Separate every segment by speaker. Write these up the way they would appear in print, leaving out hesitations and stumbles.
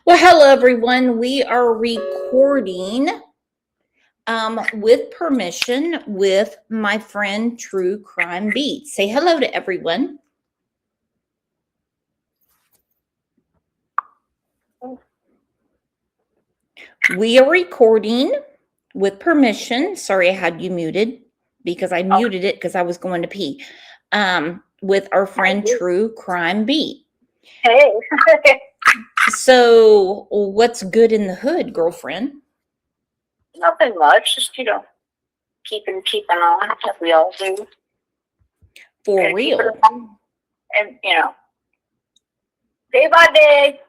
Speaker 1: Well, hello everyone. We are recording with permission with my friend True Crime Beat. Say hello to everyone. We are recording with permission. Sorry, I had you muted because I muted it because I was going to pee. With our friend True Crime Beat.
Speaker 2: Hey.
Speaker 1: So, what's good in the hood, girlfriend?
Speaker 2: Nothing much. Just, keeping on, as we all do.
Speaker 1: For real.
Speaker 2: And, day by day,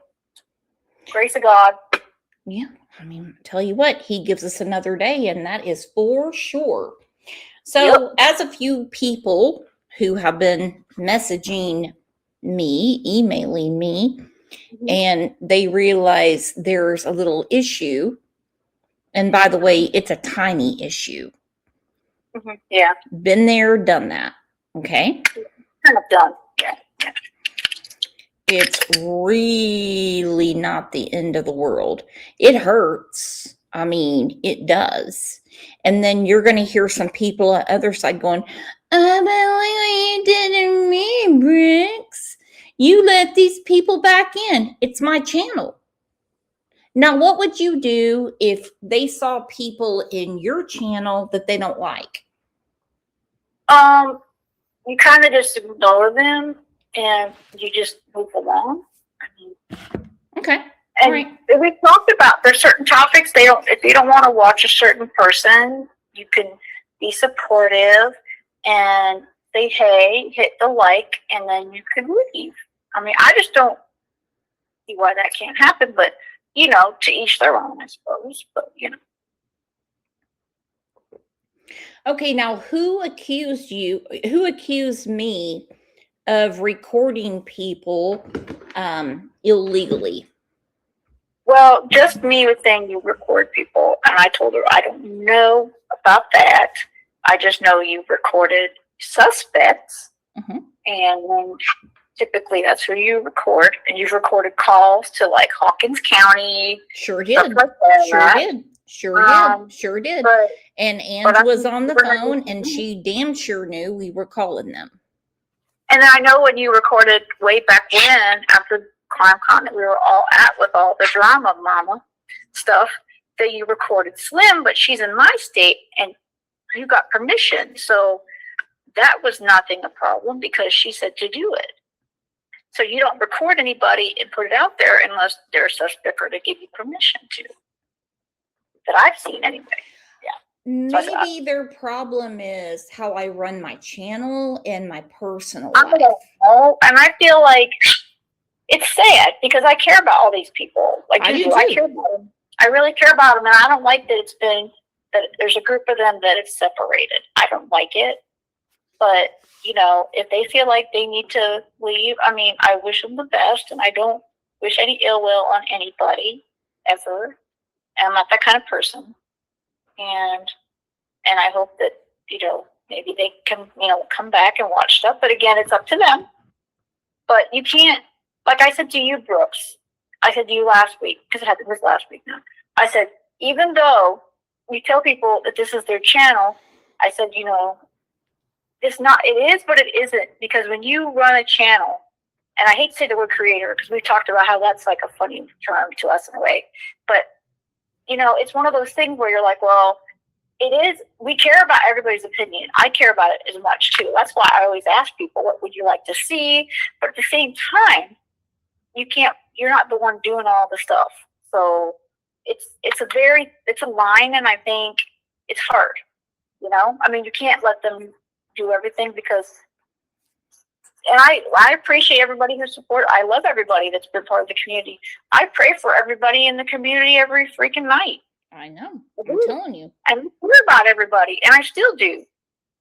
Speaker 2: grace of God.
Speaker 1: Yeah. I mean, tell you what, he gives us another day, and that is for sure. So, as a few people who have been messaging me, emailing me, and they realize there's a little issue. And by the way, it's a tiny issue.
Speaker 2: Yeah.
Speaker 1: Been there, done that. Okay.
Speaker 2: Kind of done. Yeah.
Speaker 1: It's really not the end of the world. It hurts. I mean, it does. And then you're going to hear some people on the other side going, oh, but what you did to me, Bricks. You let these people back in. It's my channel. Now, what would you do if they saw people in your channel that they don't like?
Speaker 2: You kind of just ignore them and you just move along.
Speaker 1: Okay.
Speaker 2: And we talked about there's certain topics if you don't want to watch a certain person, you can be supportive and say hey, hit the like, and then you can leave. I mean, I just don't see why that can't happen, but to each their own, I suppose. But
Speaker 1: Okay, now who accused me of recording people illegally?
Speaker 2: Well, just me was saying you record people, and I told her I don't know about that. I just know you recorded suspects, and typically that's who you record, and you've recorded calls to like Hawkins County.
Speaker 1: Sure did. Sure did. And Ange was on the phone, and she damn sure knew we were calling them.
Speaker 2: And then I know when you recorded way back when, after CrimeCon that we were all at with all the drama mama stuff, that you recorded Slim, but she's in my state, and you got permission. So that was nothing a problem because she said to do it. So you don't record anybody and put it out there unless they're a suspect or they give you permission to. That I've seen anyway. Yeah.
Speaker 1: Maybe their problem is how I run my channel and my personal
Speaker 2: life.
Speaker 1: I don't
Speaker 2: know. And I feel like it's sad because I care about all these people. Like I care about them. I really care about them, and I don't like that that there's a group of them that it's separated. I don't like it. But, if they feel like they need to leave, I mean, I wish them the best, and I don't wish any ill will on anybody, ever. I'm not that kind of person. And I hope that, maybe they can, come back and watch stuff. But again, it's up to them. But you can't, like I said to you, Brooks, I said to you last week, because it was last week now. I said, even though you tell people that this is their channel, I said, you know, it is, but it isn't. Because when you run a channel, and I hate to say the word creator, because we've talked about how that's like a funny term to us in a way. But, you know, it's one of those things where you're like, well, we care about everybody's opinion. I care about it as much too. That's why I always ask people, what would you like to see? But at the same time, you're not the one doing all the stuff. So it's a line, and I think it's hard, you know? I mean, you can't let them do everything and I appreciate everybody who support. I love everybody that's been part of the community. I pray for everybody in the community every freaking night.
Speaker 1: I know. I'm telling you.
Speaker 2: I care about everybody, and I still do.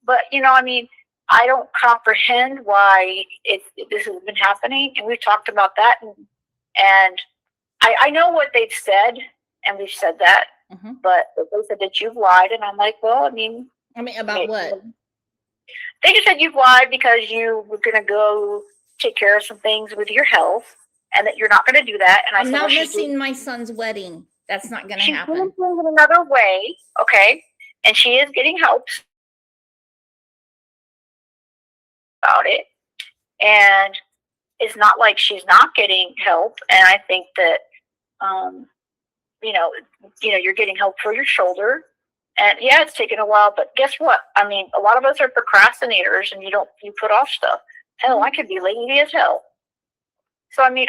Speaker 2: But, you know, I mean, I don't comprehend why this has been happening, and we've talked about that. And I know what they've said, and we've said that, but they said that you've lied, and I'm like, well, I mean,
Speaker 1: about what?
Speaker 2: They just said you've lied because you were going to go take care of some things with your health, and that you're not going to do that. And
Speaker 1: I'm not missing my son's wedding. That's not going to happen.
Speaker 2: She's doing things another way, okay? And she is getting help about it. And it's not like she's not getting help. And I think that, you know, you're getting help for your shoulder. And yeah, it's taken a while, but guess what? I mean, a lot of us are procrastinators, and you put off stuff. Hell, I could be lazy as hell. So, I mean,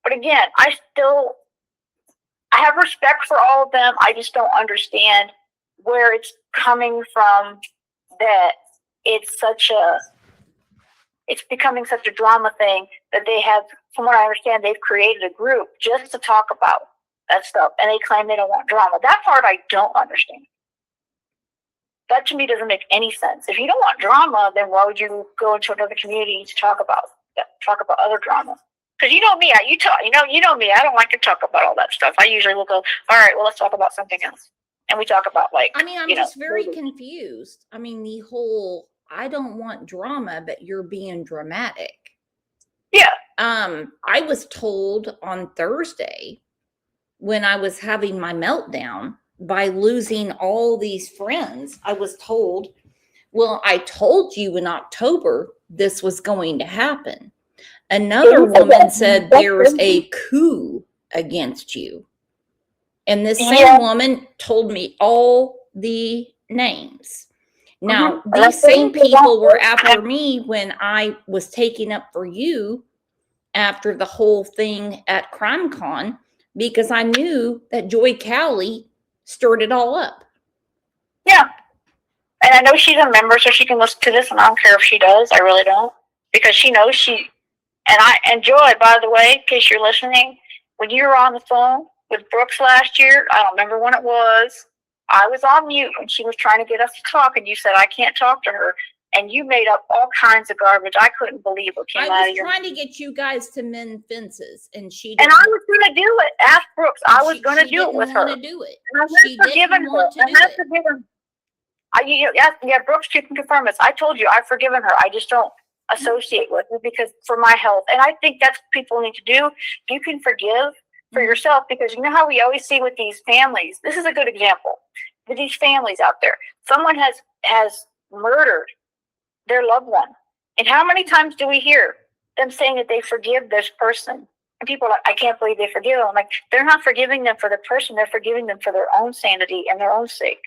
Speaker 2: but again, I have respect for all of them. I just don't understand where it's coming from, that it's becoming such a drama thing that they have, from what I understand, they've created a group just to talk about that stuff, and they claim they don't want drama. That part I don't understand. That to me doesn't make any sense. If you don't want drama, then why would you go into another community to talk about other drama? Because you know me, you know me. I don't like to talk about all that stuff. I usually will go, all right, well, let's talk about something else, and we talk about
Speaker 1: I'm just very confused. I mean, the whole I don't want drama, but you're being dramatic.
Speaker 2: Yeah.
Speaker 1: I was told on Thursday, when I was having my meltdown by losing all these friends, I was told, well, I told you in October this was going to happen. Another woman said there's a coup against you. And this same woman told me all the names. Now, these same people were after me when I was taking up for you after the whole thing at CrimeCon, because I knew that Joy Cowley stirred it all up.
Speaker 2: Yeah. And I know she's a member, so she can listen to this, and I don't care if she does. I really don't. Because she knows and Joy, by the way, in case you're listening, when you were on the phone with Brooks last year, I don't remember when it was, I was on mute when she was trying to get us to talk, and you said, I can't talk to her. And you made up all kinds of garbage. I couldn't believe what came out of your mouth.
Speaker 1: I was trying to get you guys to mend fences, and she
Speaker 2: didn't. And I was going to do it. Ask Brooks. I was going to do it with her.
Speaker 1: She didn't want to do it.
Speaker 2: And I have forgiven her. Yeah, Brooks, you can confirm this. I told you I've forgiven her. I just don't associate with her because for my health. And I think that's what people need to do. You can forgive for yourself, because you know how we always see with these families. This is a good example. With these families out there, someone has murdered their loved one. And how many times do we hear them saying that they forgive this person? And people are like, I can't believe they forgive them. I'm like, they're not forgiving them for the person. They're forgiving them for their own sanity and their own sake.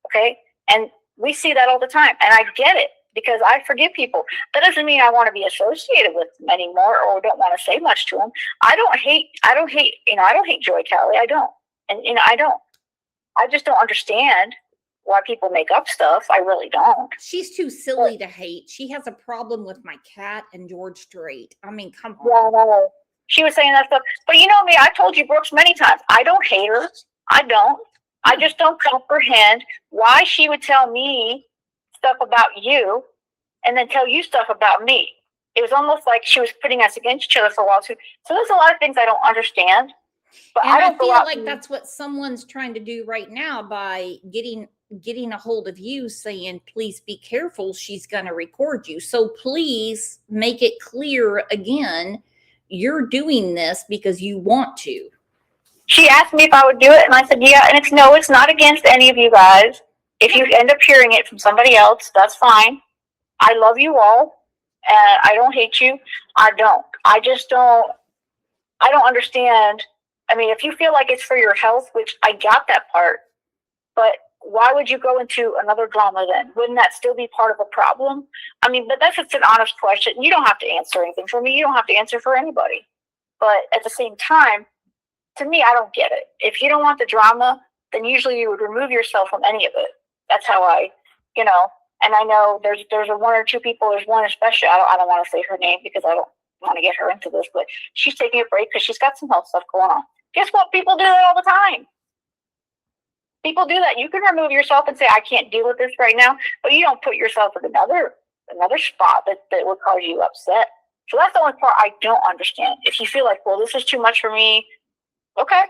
Speaker 2: Okay? And we see that all the time. And I get it, because I forgive people. That doesn't mean I want to be associated with them anymore or don't want to say much to them. I don't hate, Joy Cowley. I don't. And, I just don't understand why people make up stuff. I really don't.
Speaker 1: She's too silly to hate. She has a problem with my cat and George Strait. I mean, come on.
Speaker 2: Yeah, no. She was saying that stuff. But you know me, I told you, Brooks, many times, I don't hate her. I don't. I just don't comprehend why she would tell me stuff about you and then tell you stuff about me. It was almost like she was putting us against each other for a while too. So there's a lot of things I don't understand. But
Speaker 1: and I feel like that's what someone's trying to do right now by getting getting a hold of you saying, please be careful, she's going to record you. So please make it clear again, you're doing this because you want to.
Speaker 2: She asked me if I would do it, and I said, yeah, and it's not against any of you guys. If you end up hearing it from somebody else, that's fine. I love you all, and I don't hate you. I don't. I don't understand. I mean, if you feel like it's for your health, which I got that part, but why would you go into another drama then? Wouldn't that still be part of a problem? I mean, but that's just an honest question. You don't have to answer anything for me. You don't have to answer for anybody. But at the same time, to me, I don't get it. If you don't want the drama, then usually you would remove yourself from any of it. That's how and I know there's a one or two people, there's one especially, I don't want to say her name because I don't want to get her into this, but she's taking a break because she's got some health stuff going on. Guess what? People do that all the time. People do that. You can remove yourself and say, I can't deal with this right now, but you don't put yourself in another spot that would cause you upset. So that's the only part I don't understand. If you feel like, well, this is too much for me, okay.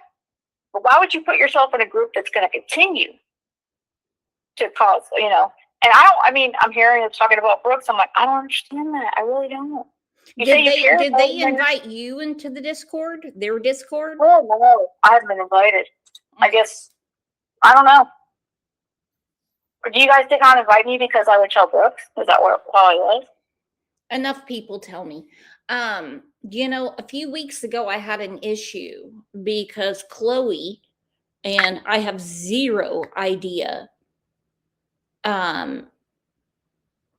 Speaker 2: But why would you put yourself in a group that's going to continue to cause, and I'm hearing it talking about Brooks. I'm like, I don't understand that. I really don't.
Speaker 1: Did they invite you into the Discord? Their Discord?
Speaker 2: Oh, no. I haven't been invited. I guess, I don't know. Or do you guys did not invite me because I would tell Brooks? Is that how I was?
Speaker 1: Enough people tell me. A few weeks ago, I had an issue because Chloe, and I have zero idea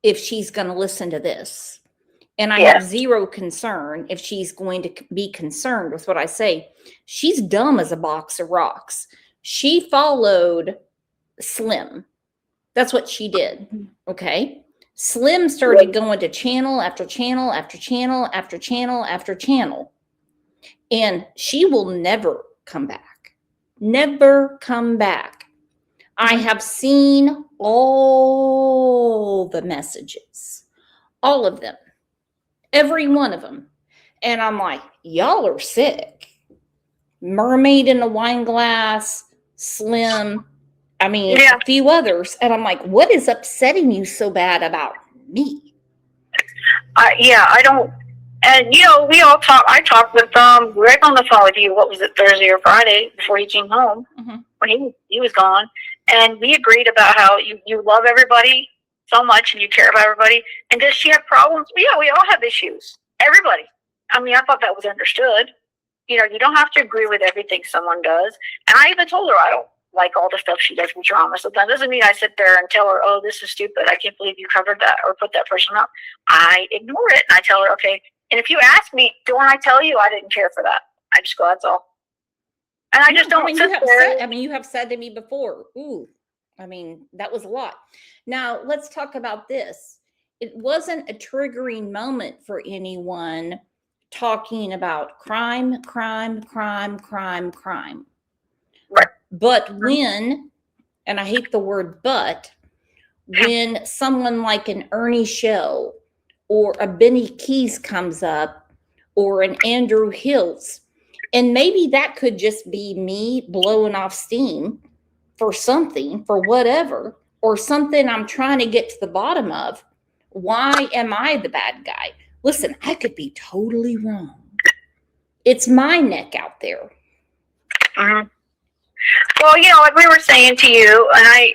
Speaker 1: if she's going to listen to this. And I have zero concern if she's going to be concerned with what I say. She's dumb as a box of rocks. She followed Slim. That's what she did. Okay. Slim started going to channel after channel after channel after channel after channel. And she will never come back. Never come back. I have seen all the messages, all of them, every one of them. And I'm like, y'all are sick. Mermaid in a wine glass, Slim, a few others. And I'm like, what is upsetting you so bad about me?
Speaker 2: I don't. And, we all talk. I talked with Greg on the phone with you. What was it, Thursday or Friday before he came home when he was gone. And we agreed about how you love everybody so much and you care about everybody. And does she have problems? Yeah, we all have issues. Everybody. I thought that was understood. You don't have to agree with everything someone does. And I even told her I don't like all the stuff she does with drama. So that doesn't mean I sit there and tell her, oh, this is stupid. I can't believe you covered that or put that person up. I ignore it and I tell her, okay. And if you ask me, don't I tell you I didn't care for that? I just go, that's all. And I just don't sit there.
Speaker 1: You have said to me before, ooh, that was a lot. Now, let's talk about this. It wasn't a triggering moment for anyone talking about crime.
Speaker 2: Right.
Speaker 1: But when, and I hate the word but, when someone like an Ernie Shell or a Benny Keys comes up or an Andrew Hills, and maybe that could just be me blowing off steam for something, for whatever, or something I'm trying to get to the bottom of. Why am I the bad guy? Listen, I could be totally wrong. It's my neck out there.
Speaker 2: Mm-hmm. Well, like we were saying to you, I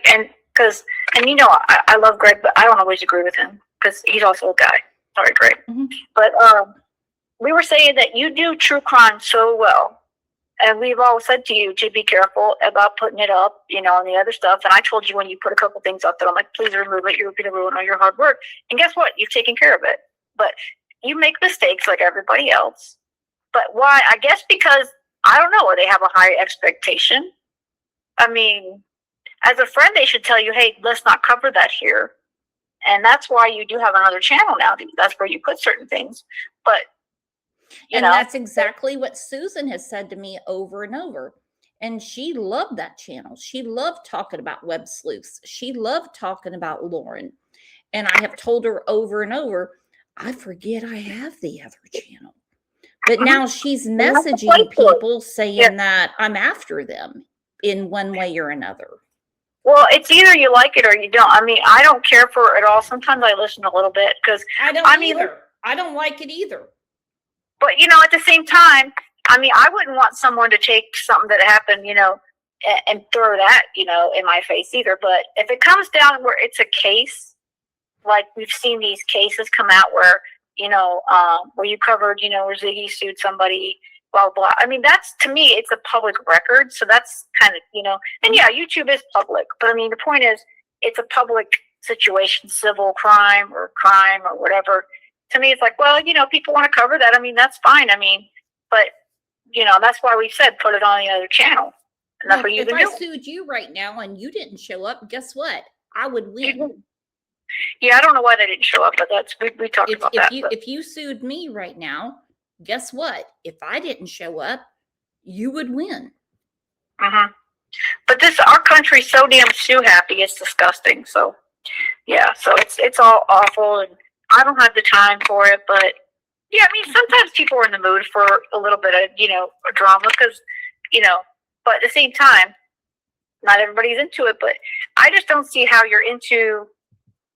Speaker 2: love Greg, but I don't always agree with him because he's also a guy. Sorry, Greg. Mm-hmm. But we were saying that you do true crime so well. And we've all said to you to be careful about putting it up, and the other stuff. And I told you when you put a couple things up that I'm like, please remove it. You're going to ruin all your hard work. And guess what? You've taken care of it. But you make mistakes like everybody else. But why? I guess because, I don't know, they have a high expectation. As a friend, they should tell you, hey, let's not cover that here. And that's why you do have another channel now. That's where you put certain things. But
Speaker 1: that's exactly what Susan has said to me over and over. And she loved that channel. She loved talking about web sleuths. She loved talking about Lauren. And I have told her over and over, I forget I have the other channel. But now she's messaging people saying that I'm after them in one way or another.
Speaker 2: Well, it's either you like it or you don't. I mean, I don't care for it all. Sometimes I listen a little bit because
Speaker 1: I don't either. I don't like it either.
Speaker 2: But at the same time, I mean, I wouldn't want someone to take something that happened, and throw that, in my face either. But if it comes down where it's a case, like we've seen these cases come out where, where you covered, where Ziggy sued somebody, blah, blah. I mean, that's, to me, it's a public record. So that's kind of, and yeah, YouTube is public. But I mean, the point is, it's a public situation, civil crime or whatever. To me, it's like, well, people want to cover that. I mean, that's fine. I mean, but, that's why we said put it on the other channel. And that's what you can do.
Speaker 1: If I sued you right now and you didn't show up, guess what? I would win.
Speaker 2: Yeah, I don't know why they didn't show up, but we talked about that.
Speaker 1: If you sued me right now, guess what? If I didn't show up, you would win.
Speaker 2: Mm-hmm. But our country's so damn sue happy, it's disgusting. So, yeah, so it's all awful, and I don't have the time for it. But yeah, I mean, sometimes people are in the mood for a little bit of drama because but at the same time, not everybody's into it. But I just don't see how you're into.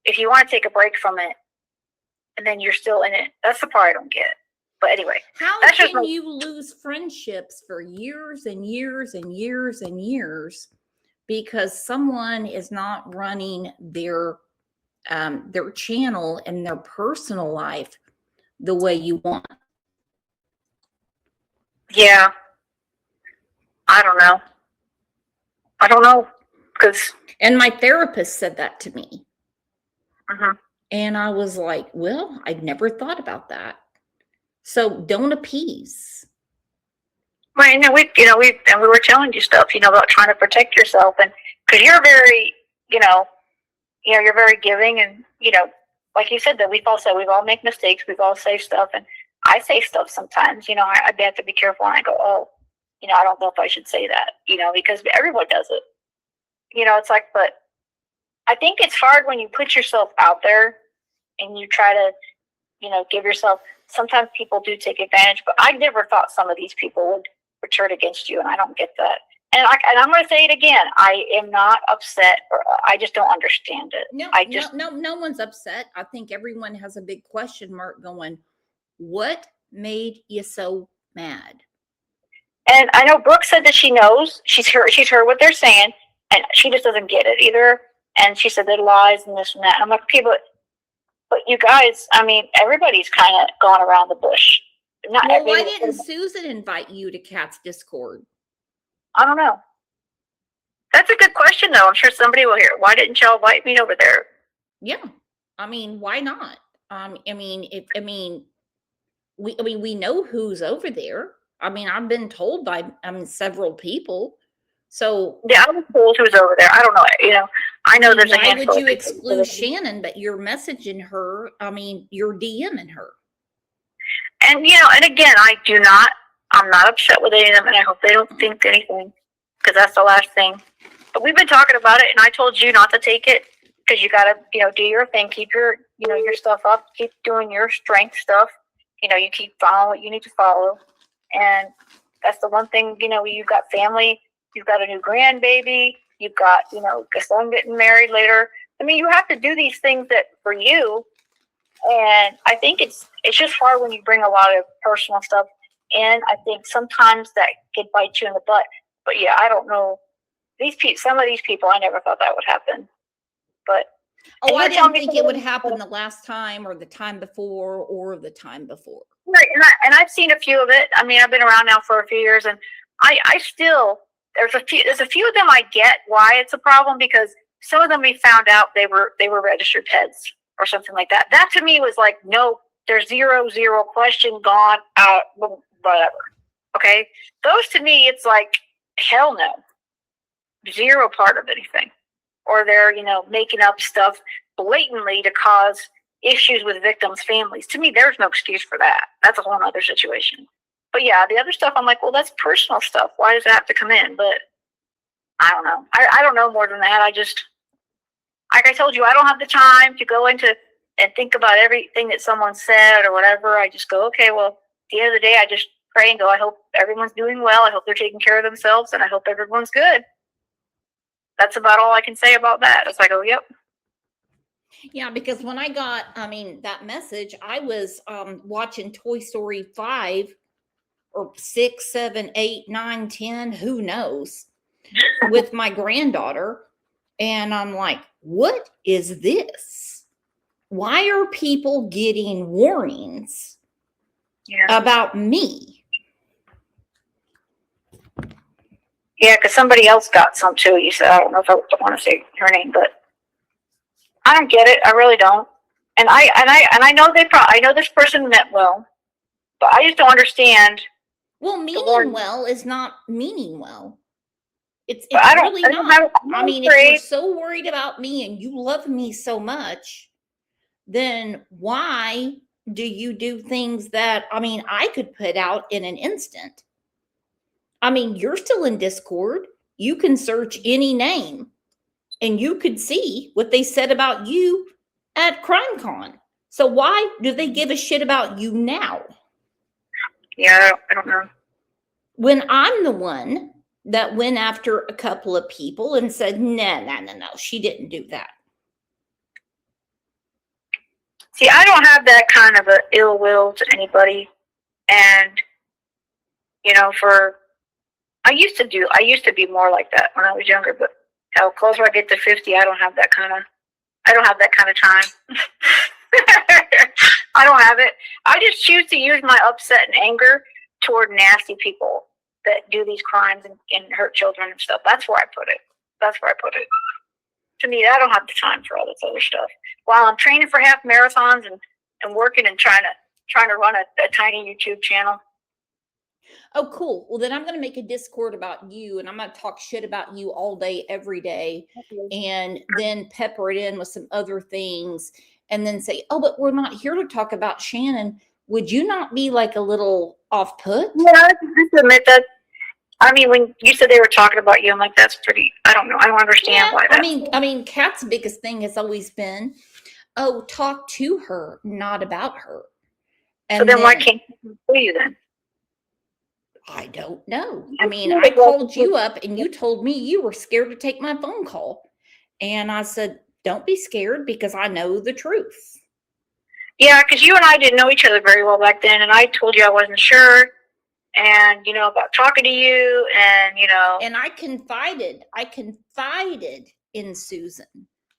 Speaker 2: If you want to take a break from it, and then you're still in it, that's the part I don't get. But anyway,
Speaker 1: how can you lose friendships for years and years and years and years because someone is not running their channel and their personal life the way you want?
Speaker 2: Yeah, I don't know because.
Speaker 1: And my therapist said that to me.
Speaker 2: Mm-hmm.
Speaker 1: And I was like, well, I'd never thought about that. So don't appease.
Speaker 2: Right, and we were telling you stuff, about trying to protect yourself, and because you're very, you're very giving, and like you said, that we've all make mistakes, we've all say stuff, and I say stuff sometimes, I have to be careful, and I go, oh, I don't know if I should say that, because everyone does it, it's like, but I think it's hard when you put yourself out there and you try to, give yourself. Sometimes people do take advantage, but I never thought some of these people would turn against you, and I don't get that. And I'm going to say it again. I am not upset, or I just don't understand it.
Speaker 1: No one's upset. I think everyone has a big question mark going, what made you so mad?
Speaker 2: And I know Brooke said that she knows. She's heard what they're saying, and she just doesn't get it either. And she said they're lies and this and that. And I'm like, okay, but you guys, I mean, everybody's kind of gone around the bush.
Speaker 1: Why didn't Susan invite you to Cat's Discord?
Speaker 2: I don't know. That's a good question, though. I'm sure somebody will hear it. Why didn't y'all invite me over there?
Speaker 1: Yeah, I mean, why not? We know who's over there. I mean, I've been told by several people. So
Speaker 2: yeah, I was told who's over there. I don't know. I know there's a handful.
Speaker 1: Why would you exclude Shannon? But you're messaging her. I mean, you're DMing her.
Speaker 2: And and again, I'm not upset with any of them, and I hope they don't think anything, because that's the last thing. But we've been talking about it, and I told you not to take it, because you gotta, do your thing, keep your, your stuff up, keep doing your strength stuff. You keep following what you need to follow, and that's the one thing. You've got family, you've got a new grandbaby, you've got, a son getting married later. I mean, you have to do these things that for you. And I think it's just hard when you bring a lot of personal stuff in. I think sometimes that could bite you in the butt. But yeah, I don't know. Some of these people, I never thought that would happen. But
Speaker 1: I didn't think it would happen the last time, or the time before, or the time before.
Speaker 2: Right, and I've seen a few of it. I mean, I've been around now for a few years, and I still there's a few of them I get why it's a problem, because some of them we found out they were registered pets or something like that. That to me was like, no, there's zero question, gone, out, whatever. Okay? Those to me, it's like, hell no. Zero part of anything. Or they're, making up stuff blatantly to cause issues with victims' families. To me, there's no excuse for that. That's a whole other situation. But yeah, the other stuff, I'm like, well, that's personal stuff. Why does it have to come in? But I don't know. I don't know more than that. I just, like I told you, I don't have the time to go into and think about everything that someone said or whatever. I just go, okay, well, at the end of the day, I just pray and go, I hope everyone's doing well. I hope they're taking care of themselves, and I hope everyone's good. that's about all I can say about that. It's like, oh, yep.
Speaker 1: Yeah, because when I got, that message, I was watching Toy Story 5 or 6, 7, 8, 9, 10, who knows, with my granddaughter. And I'm like, what is this? Why are people getting warnings about me?
Speaker 2: Yeah, because somebody else got some too. You said, I don't know if I want to say her name, but I don't get it. I really don't. And I know I know this person meant well, but I just don't understand.
Speaker 1: Well, meaning well is not meaning well. It's really not. If you're so worried about me and you love me so much, then why do you do things that, I could put out in an instant? You're still in Discord. You can search any name and you could see what they said about you at CrimeCon. So why do they give a shit about you now?
Speaker 2: Yeah, I don't know.
Speaker 1: When I'm the one that went after a couple of people and said, no, she didn't do that.
Speaker 2: See, I don't have that kind of a ill will to anybody. And, I used to be more like that when I was younger, but how closer I get to 50, I don't have that kind of time. I don't have it. I just choose to use my upset and anger toward nasty people that do these crimes and hurt children and stuff. That's where I put it. To me, I don't have the time for all this other stuff. While I'm training for half marathons and working and trying to run a tiny YouTube channel.
Speaker 1: Oh, cool. Well, then I'm going to make a Discord about you, and I'm going to talk shit about you all day, every day, and then pepper it in with some other things, and then say, oh, but we're not here to talk about Shannon. Would you not be like a little off-put?
Speaker 2: Yeah, I have to admit that. When you said they were talking about you, I'm like, that's pretty, I don't know. I don't understand why that.
Speaker 1: Kat's biggest thing has always been, oh, talk to her, not about her. And
Speaker 2: so then why can't you do you then?
Speaker 1: I don't know. I called you up and you told me you were scared to take my phone call. And I said, don't be scared because I know the truth.
Speaker 2: Yeah, because you and I didn't know each other very well back then. And I told you I wasn't sure. And, about talking to you and,
Speaker 1: And I confided in Susan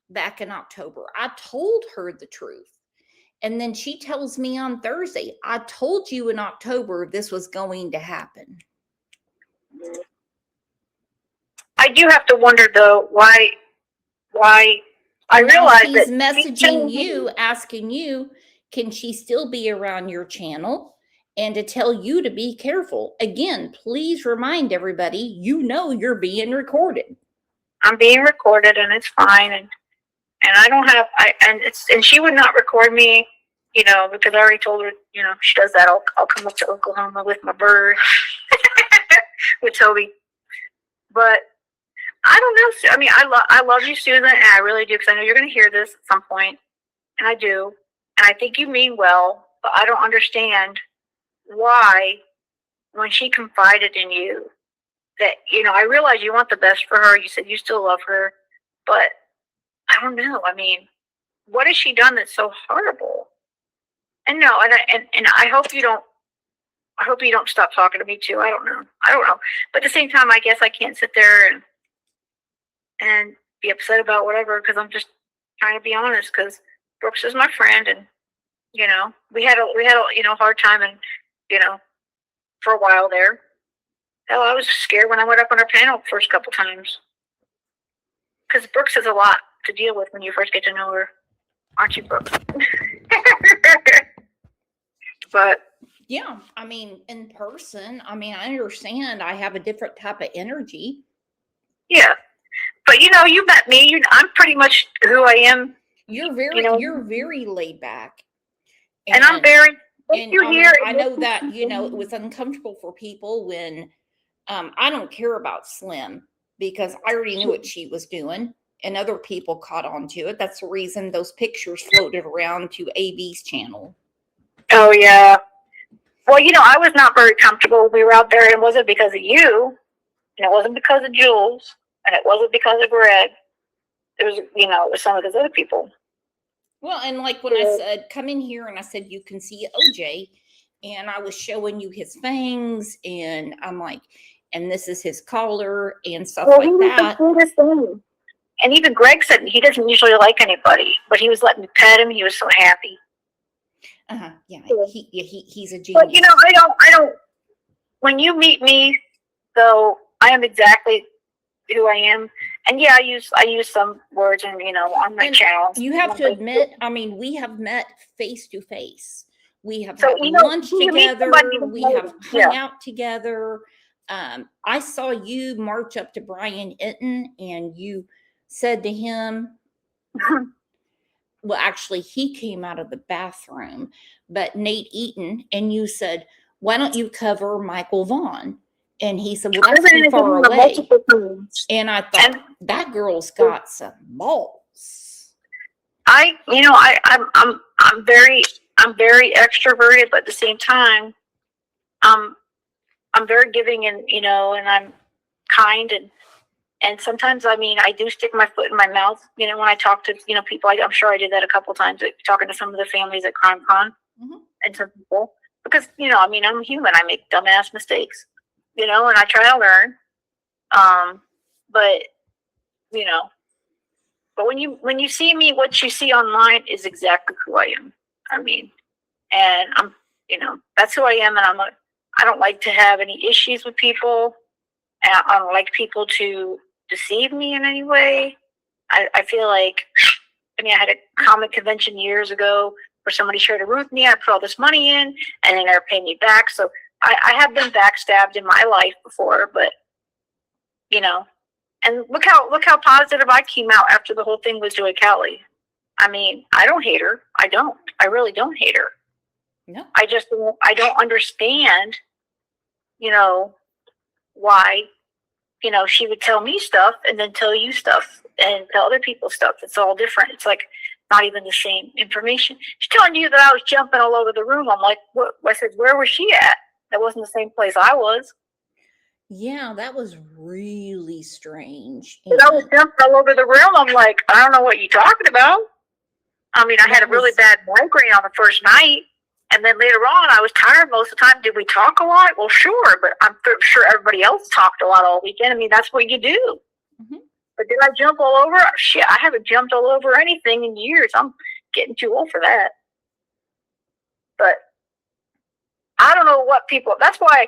Speaker 1: back in October. I told her the truth. And then she tells me on Thursday, I told you in October this was going to happen.
Speaker 2: I do have to wonder, though, why I realize
Speaker 1: he's messaging you, asking you, can she still be around your channel? And to tell you to be careful. Again, please remind everybody, you're being recorded.
Speaker 2: I'm being recorded and it's fine. And I don't have, and she would not record me, because I already told her, she does that. I'll come up to Oklahoma with my bird, with Toby. But I don't know. I love you, Susan, and I really do, because I know you're going to hear this at some point, and I do. And I think you mean well, but I don't understand why, when she confided in you, that, I realize you want the best for her. You said you still love her, but I don't know. What has she done that's so horrible? And no, and I hope you don't stop talking to me too. I don't know. But at the same time, I guess I can't sit there and be upset about whatever, because I'm just trying to be honest, because Brooks is my friend, and we had a hard time, and for a while there. Hell, I was scared when I went up on her panel the first couple times, because Brooks has a lot to deal with when you first get to know her, aren't you, Brooks? But
Speaker 1: yeah, in person, I understand I have a different type of energy.
Speaker 2: Yeah, but you met me. I'm pretty much who I am.
Speaker 1: You're very laid back,
Speaker 2: and I'm very.
Speaker 1: I know that it was uncomfortable for people when I don't care about Slim, because I already knew what she was doing, and other people caught on to it. That's the reason those pictures floated around to AB's channel.
Speaker 2: Oh yeah. Well, I was not very comfortable when we were out there, and it wasn't because of you, and it wasn't because of Jules. And it wasn't because of Greg. It was, it was some of those other people.
Speaker 1: Well, and like when I said, come in here, and I said, you can see OJ, and I was showing you his fangs, and I'm like, and this is his collar and stuff like that.
Speaker 2: And even Greg said he doesn't usually like anybody, but he was letting me pet him. He was so happy.
Speaker 1: Yeah, he's a genius.
Speaker 2: But I don't. When you meet me, though, I am exactly who I am. And yeah, I use some words and on my channel.
Speaker 1: You have to admit, I mean, we have met face to face. We have had lunch together. We have hung out together. I saw you march up to Brian Eaton, and you said to him, well, actually, he came out of the bathroom, but Nate Eaton, and you said, why don't you cover Michael Vaughn? And he said, well, that's too far away. And I thought, that girl's got some balls.
Speaker 2: I'm very extroverted, but at the same time, I'm very giving, and and I'm kind, and sometimes, I do stick my foot in my mouth, when I talk to, people. I'm sure I did that a couple times, talking to some of the families at CrimeCon and some people, because, I'm human. I make dumbass mistakes, and I try to learn. But when you see me, what you see online is exactly who I am. And I'm, that's who I am. And I don't like to have any issues with people. And I don't like people to deceive me in any way. I feel like, I had a comic convention years ago where somebody shared a room with me. I put all this money in, and they never paid me back. So I have been backstabbed in my life before, but and look how positive I came out after the whole thing with Joy Cowley. I don't hate her. I really don't hate her.
Speaker 1: No.
Speaker 2: I don't understand, why, she would tell me stuff and then tell you stuff and tell other people stuff. It's all different. It's like not even the same information. She's telling you that I was jumping all over the room. I'm like, what? I said, where was she at? That wasn't the same place I was.
Speaker 1: Yeah, that was really strange.
Speaker 2: And I was jumping all over the room. I'm like, I don't know what you're talking about. I had a really bad migraine on the first night. And then later on, I was tired most of the time. Did we talk a lot? Well, sure. But I'm sure everybody else talked a lot all weekend. That's what you do.
Speaker 1: Mm-hmm.
Speaker 2: But did I jump all over? Shit, I haven't jumped all over anything in years. I'm getting too old for that. But I don't know what people... That's why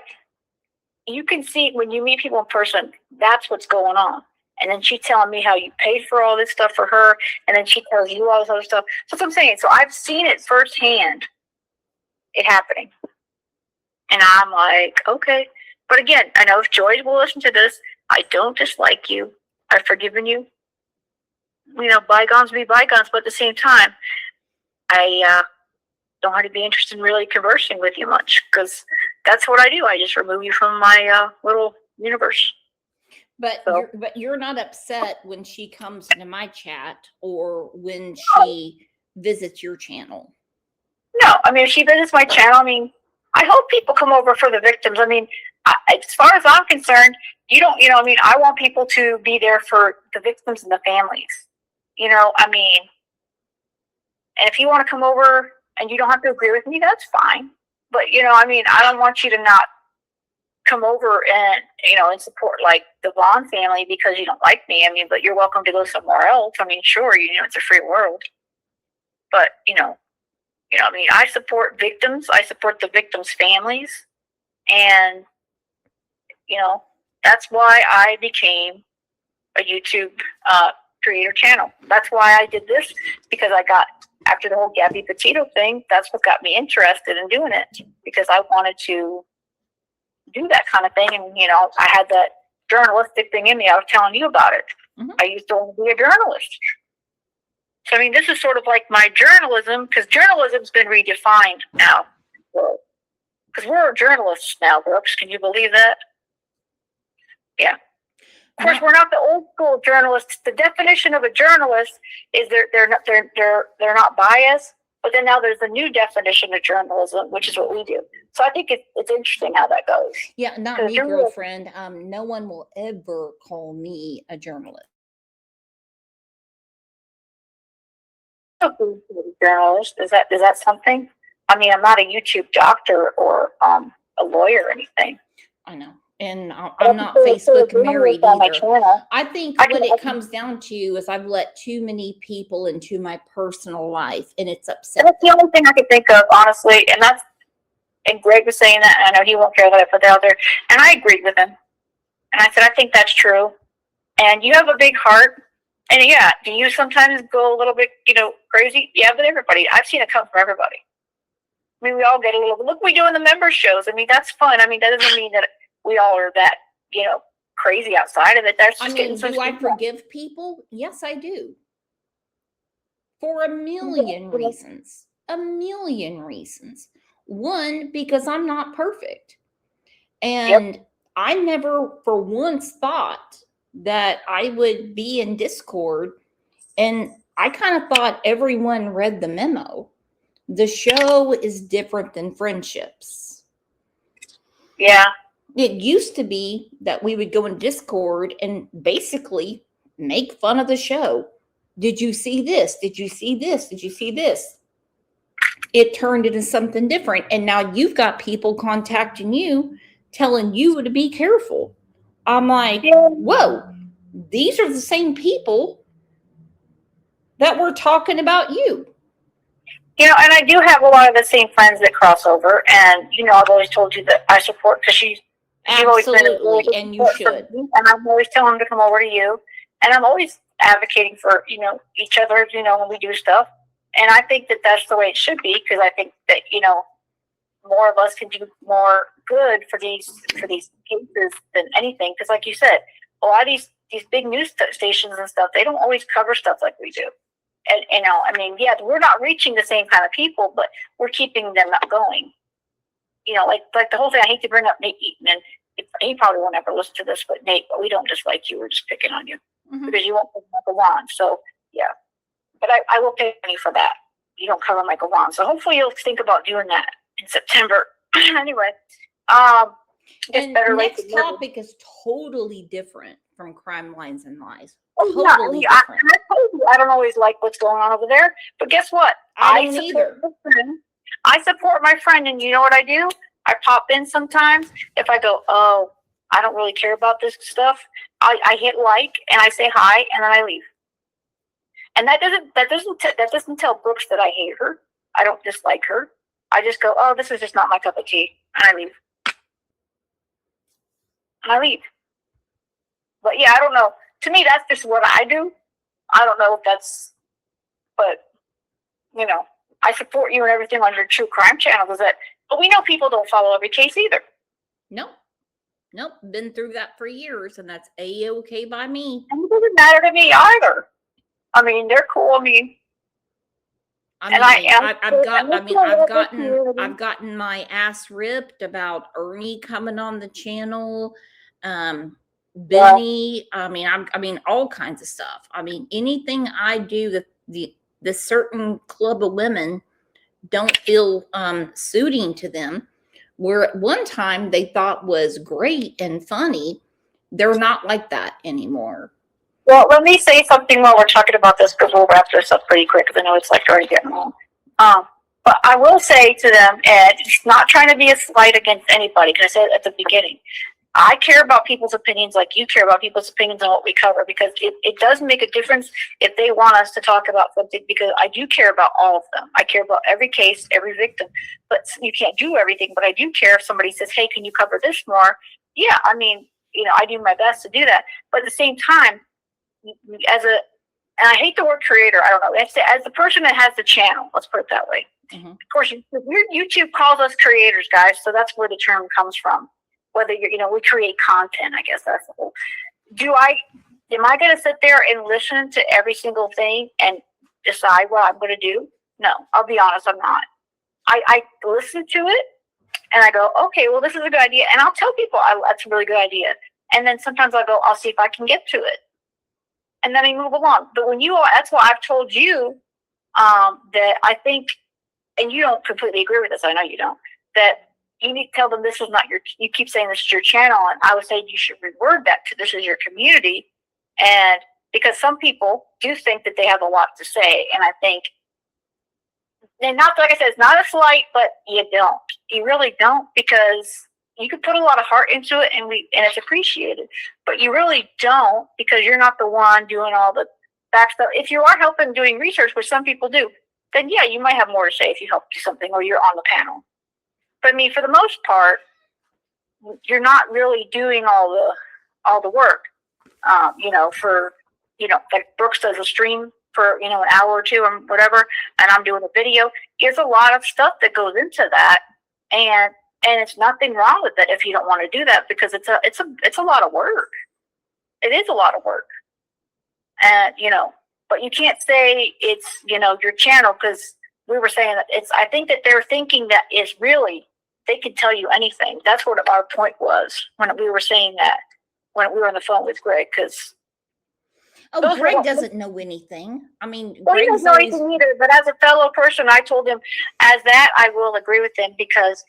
Speaker 2: you can see when you meet people in person, that's what's going on. And then she's telling me how you paid for all this stuff for her. And then she tells you all this other stuff. So that's what I'm saying. So I've seen it firsthand, it happening. And I'm like, okay. But again, I know if Joy will listen to this, I don't dislike you. I've forgiven you. Bygones be bygones. But at the same time, I don't have to be interested in really conversing with you much, because that's what I do. I just remove you from my little universe.
Speaker 1: But you're not upset when she comes into my chat or when she visits your channel?
Speaker 2: No, if she visits my channel, I hope people come over for the victims. As far as I'm concerned, I want people to be there for the victims and the families. And if you want to come over and you don't have to agree with me, that's fine. But, I don't want you to not come over and, and support like the Vaughn family because you don't like me. But you're welcome to go somewhere else. Sure, it's a free world. But, I support victims. I support the victims' families. And, that's why I became a YouTube creator channel. That's why I did this, because after the whole Gabby Petito thing, that's what got me interested in doing it, because I wanted to do that kind of thing. And, I had that journalistic thing in me. I was telling you about it. Mm-hmm. I used to want to be a journalist. So, this is sort of like my journalism, because journalism's been redefined now. Because we're journalists now, Brooks. Can you believe that? Yeah. Of course, we're not the old school journalists. The definition of a journalist is they're not biased, But then now there's a new definition of journalism, which is what we do. So I think it's interesting how that goes.
Speaker 1: Yeah, not me, girlfriend. No one will ever call me a journalist.
Speaker 2: Journalist, is that something? I mean, I'm not a YouTube doctor or a lawyer or anything.
Speaker 1: I know. And I'm not Facebook married either. I think what it comes down to is I've let too many people into my personal life, and it's upsetting.
Speaker 2: That's the only thing I can think of, honestly. And Greg was saying that, and I know he won't care that I put that out there. And I agreed with him. And I said, I think that's true. And you have a big heart. And yeah, do you sometimes go a little bit, crazy? Yeah, but everybody, I've seen it come from everybody. I mean, we all get a little, look what we do in the member shows. I mean, that's fun. I mean, that doesn't mean that we all are that, crazy outside of it. That's just
Speaker 1: do I forgive people? Yes, I do. For a million reasons. A million reasons. One, because I'm not perfect. And I never for once thought that I would be in Discord. And I kind of thought everyone read the memo. The show is different than friendships.
Speaker 2: Yeah.
Speaker 1: It used to be that we would go in Discord and basically make fun of the show. Did you see this? Did you see this? Did you see this? It turned into something different. And now you've got people contacting you, telling you to be careful. I'm like, whoa, these are the same people that were talking about you.
Speaker 2: And I do have a lot of the same friends that cross over. And, I've always told you that I support, because you've always been
Speaker 1: and you should.
Speaker 2: And I'm always telling them to come over to you. And I'm always advocating for, each other, when we do stuff. And I think that that's the way it should be, because I think that, more of us can do more good for these cases than anything. Because like you said, a lot of these big news stations and stuff, they don't always cover stuff like we do. And, yeah, we're not reaching the same kind of people, but we're keeping them going. Like the whole thing, I hate to bring up Nate Eaton, and he probably won't ever listen to this, but Nate, we don't dislike you. We're just picking on you because you won't pick Michael Wan. So, yeah. But I will pick on you for that. You don't cover Michael Wan. So hopefully you'll think about doing that in September. Anyway.
Speaker 1: And next topic is totally different from Crime Lines and Lies.
Speaker 2: Totally different. I told you I don't always like what's going on over there, but guess what?
Speaker 1: I don't either.
Speaker 2: I support my friend, and you know what I do? I pop in sometimes. If I go, oh, I don't really care about this stuff, I hit like and I say hi, and then I leave. And that doesn't tell Brooks that I hate her. I don't dislike her. I just go, oh, this is just not my cup of tea, and I leave. But yeah, I don't know. To me, that's just what I do. I don't know if that's, but I support you and everything on your true crime channel. But we know people don't follow every case either.
Speaker 1: Nope. Been through that for years, and that's A-okay by me.
Speaker 2: And it doesn't matter to me either. I mean, they're cool.
Speaker 1: I've gotten my ass ripped about Ernie coming on the channel. Benny, all kinds of stuff. I mean, anything I do the certain club of women don't feel suiting to them, where at one time they thought was great and funny, they're not like that anymore.
Speaker 2: Well, let me say something while we're talking about this, because we'll wrap this up pretty quick, because I know it's like already getting long. But I will say to them, and it's not trying to be a slight against anybody, because I said at the beginning, I care about people's opinions like you care about people's opinions on what we cover, because it does make a difference if they want us to talk about something, because I do care about all of them. I care about every case, every victim, but you can't do everything. But I do care if somebody says, hey, can you cover this more? Yeah, I do my best to do that. But at the same time, and I hate the word creator, I don't know, as the person that has the channel, let's put it that way. Mm-hmm. Of course, YouTube calls us creators, guys, so that's where the term comes from. Whether we create content, I guess that's the whole. Am I going to sit there and listen to every single thing and decide what I'm going to do? No, I'll be honest, I'm not. I listen to it and I go, okay, well, this is a good idea. And I'll tell people that's a really good idea. And then sometimes I'll see if I can get to it. And then I move along. But that's why I've told you that I think and you don't completely agree with this, I know you don't, that you need to tell them this is not you keep saying this is your channel, and I would say you should reword that to this is your community. And because some people do think that they have a lot to say, and I think, and not, like I said, it's not a slight, but you really don't, because you can put a lot of heart into it, and it's appreciated, but you really don't, because you're not the one doing all the back stuff. If you are helping doing research, which some people do, then yeah, you might have more to say if you help do something or you're on the panel. But I mean, for the most part, you're not really doing all the work. Like Brooks does a stream for an hour or two or whatever, and I'm doing a video. There's a lot of stuff that goes into that, and it's nothing wrong with it if you don't want to do that, because it's a lot of work. It is a lot of work, and but you can't say it's your channel, because we were saying that I think that they're thinking that it's really, they can tell you anything. That's what our point was when we were saying that when we were on the phone with Greg, because
Speaker 1: Greg doesn't know anything. I mean,
Speaker 2: well, he doesn't know anything either. But as a fellow person, I told him, as that, I will agree with him, because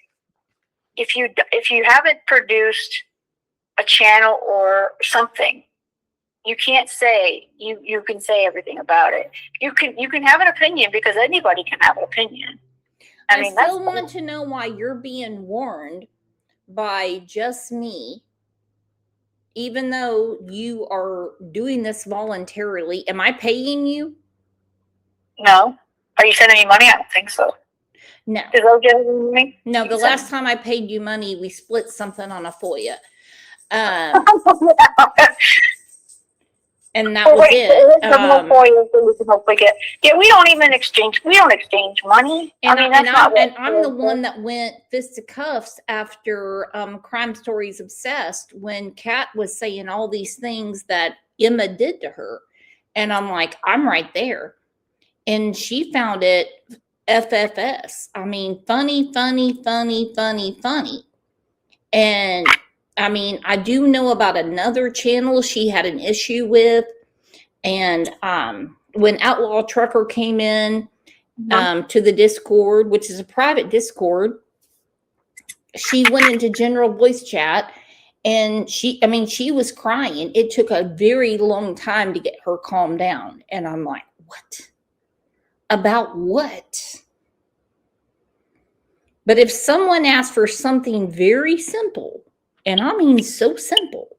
Speaker 2: if you haven't produced a channel or something, you can't say you can say everything about it. You can have an opinion, because anybody can have an opinion.
Speaker 1: I still want to know why you're being warned by just me, even though you are doing this voluntarily. Am I paying you?
Speaker 2: No. Are you sending me money? I don't think so.
Speaker 1: No.
Speaker 2: Is that giving me?
Speaker 1: No, the last time I paid you money, we split something on a FOIA. And that was it.
Speaker 2: We can hopefully get. Yeah, we don't exchange money.
Speaker 1: And I'm the one that went fisticuffs after Crime Stories Obsessed, when Kat was saying all these things that Emma did to her. And I'm like, I'm right there. And she found it FFS. I mean, funny. And I mean, I do know about another channel she had an issue with. And when Outlaw Trucker came in to the Discord, which is a private Discord, she went into general voice chat, and she was crying. It took a very long time to get her calmed down. And I'm like, what? About what? But if someone asks for something very simple, and I mean so simple,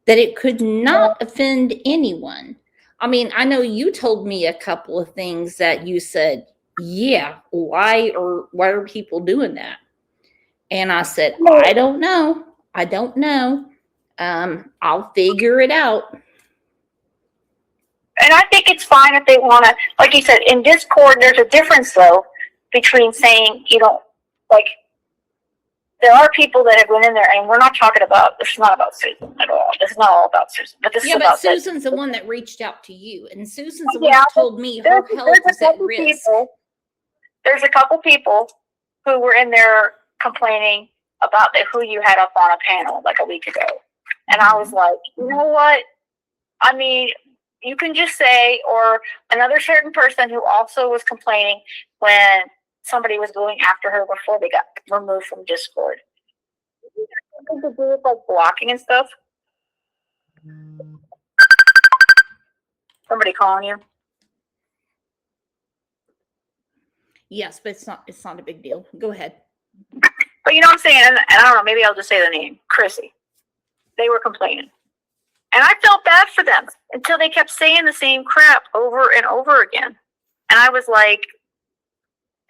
Speaker 1: that it could not offend anyone. I mean, I know you told me a couple of things that you said, yeah, why are people doing that? And I said, I don't know. I'll figure it out.
Speaker 2: And I think it's fine if they want to, like you said, in Discord, there's a difference, though, between saying, there are people that have went in there, and we're not talking about, this is not about Susan at all. This is not all about Susan. But this is about
Speaker 1: Susan's the one that reached out to you, and Susan's the one that told me her health was at risk.
Speaker 2: There's a couple people who were in there complaining about who you had up on a panel like a week ago. And I was like, you know what? I mean, you can just say, or another certain person who also was complaining when somebody was going after her before they got removed from Discord. Something to do with like blocking and stuff. Somebody calling you?
Speaker 1: Yes, but it's not a big deal. Go ahead.
Speaker 2: But you know what I'm saying? And I don't know, maybe I'll just say the name. Chrissy. They were complaining. And I felt bad for them until they kept saying the same crap over and over again. And I was like,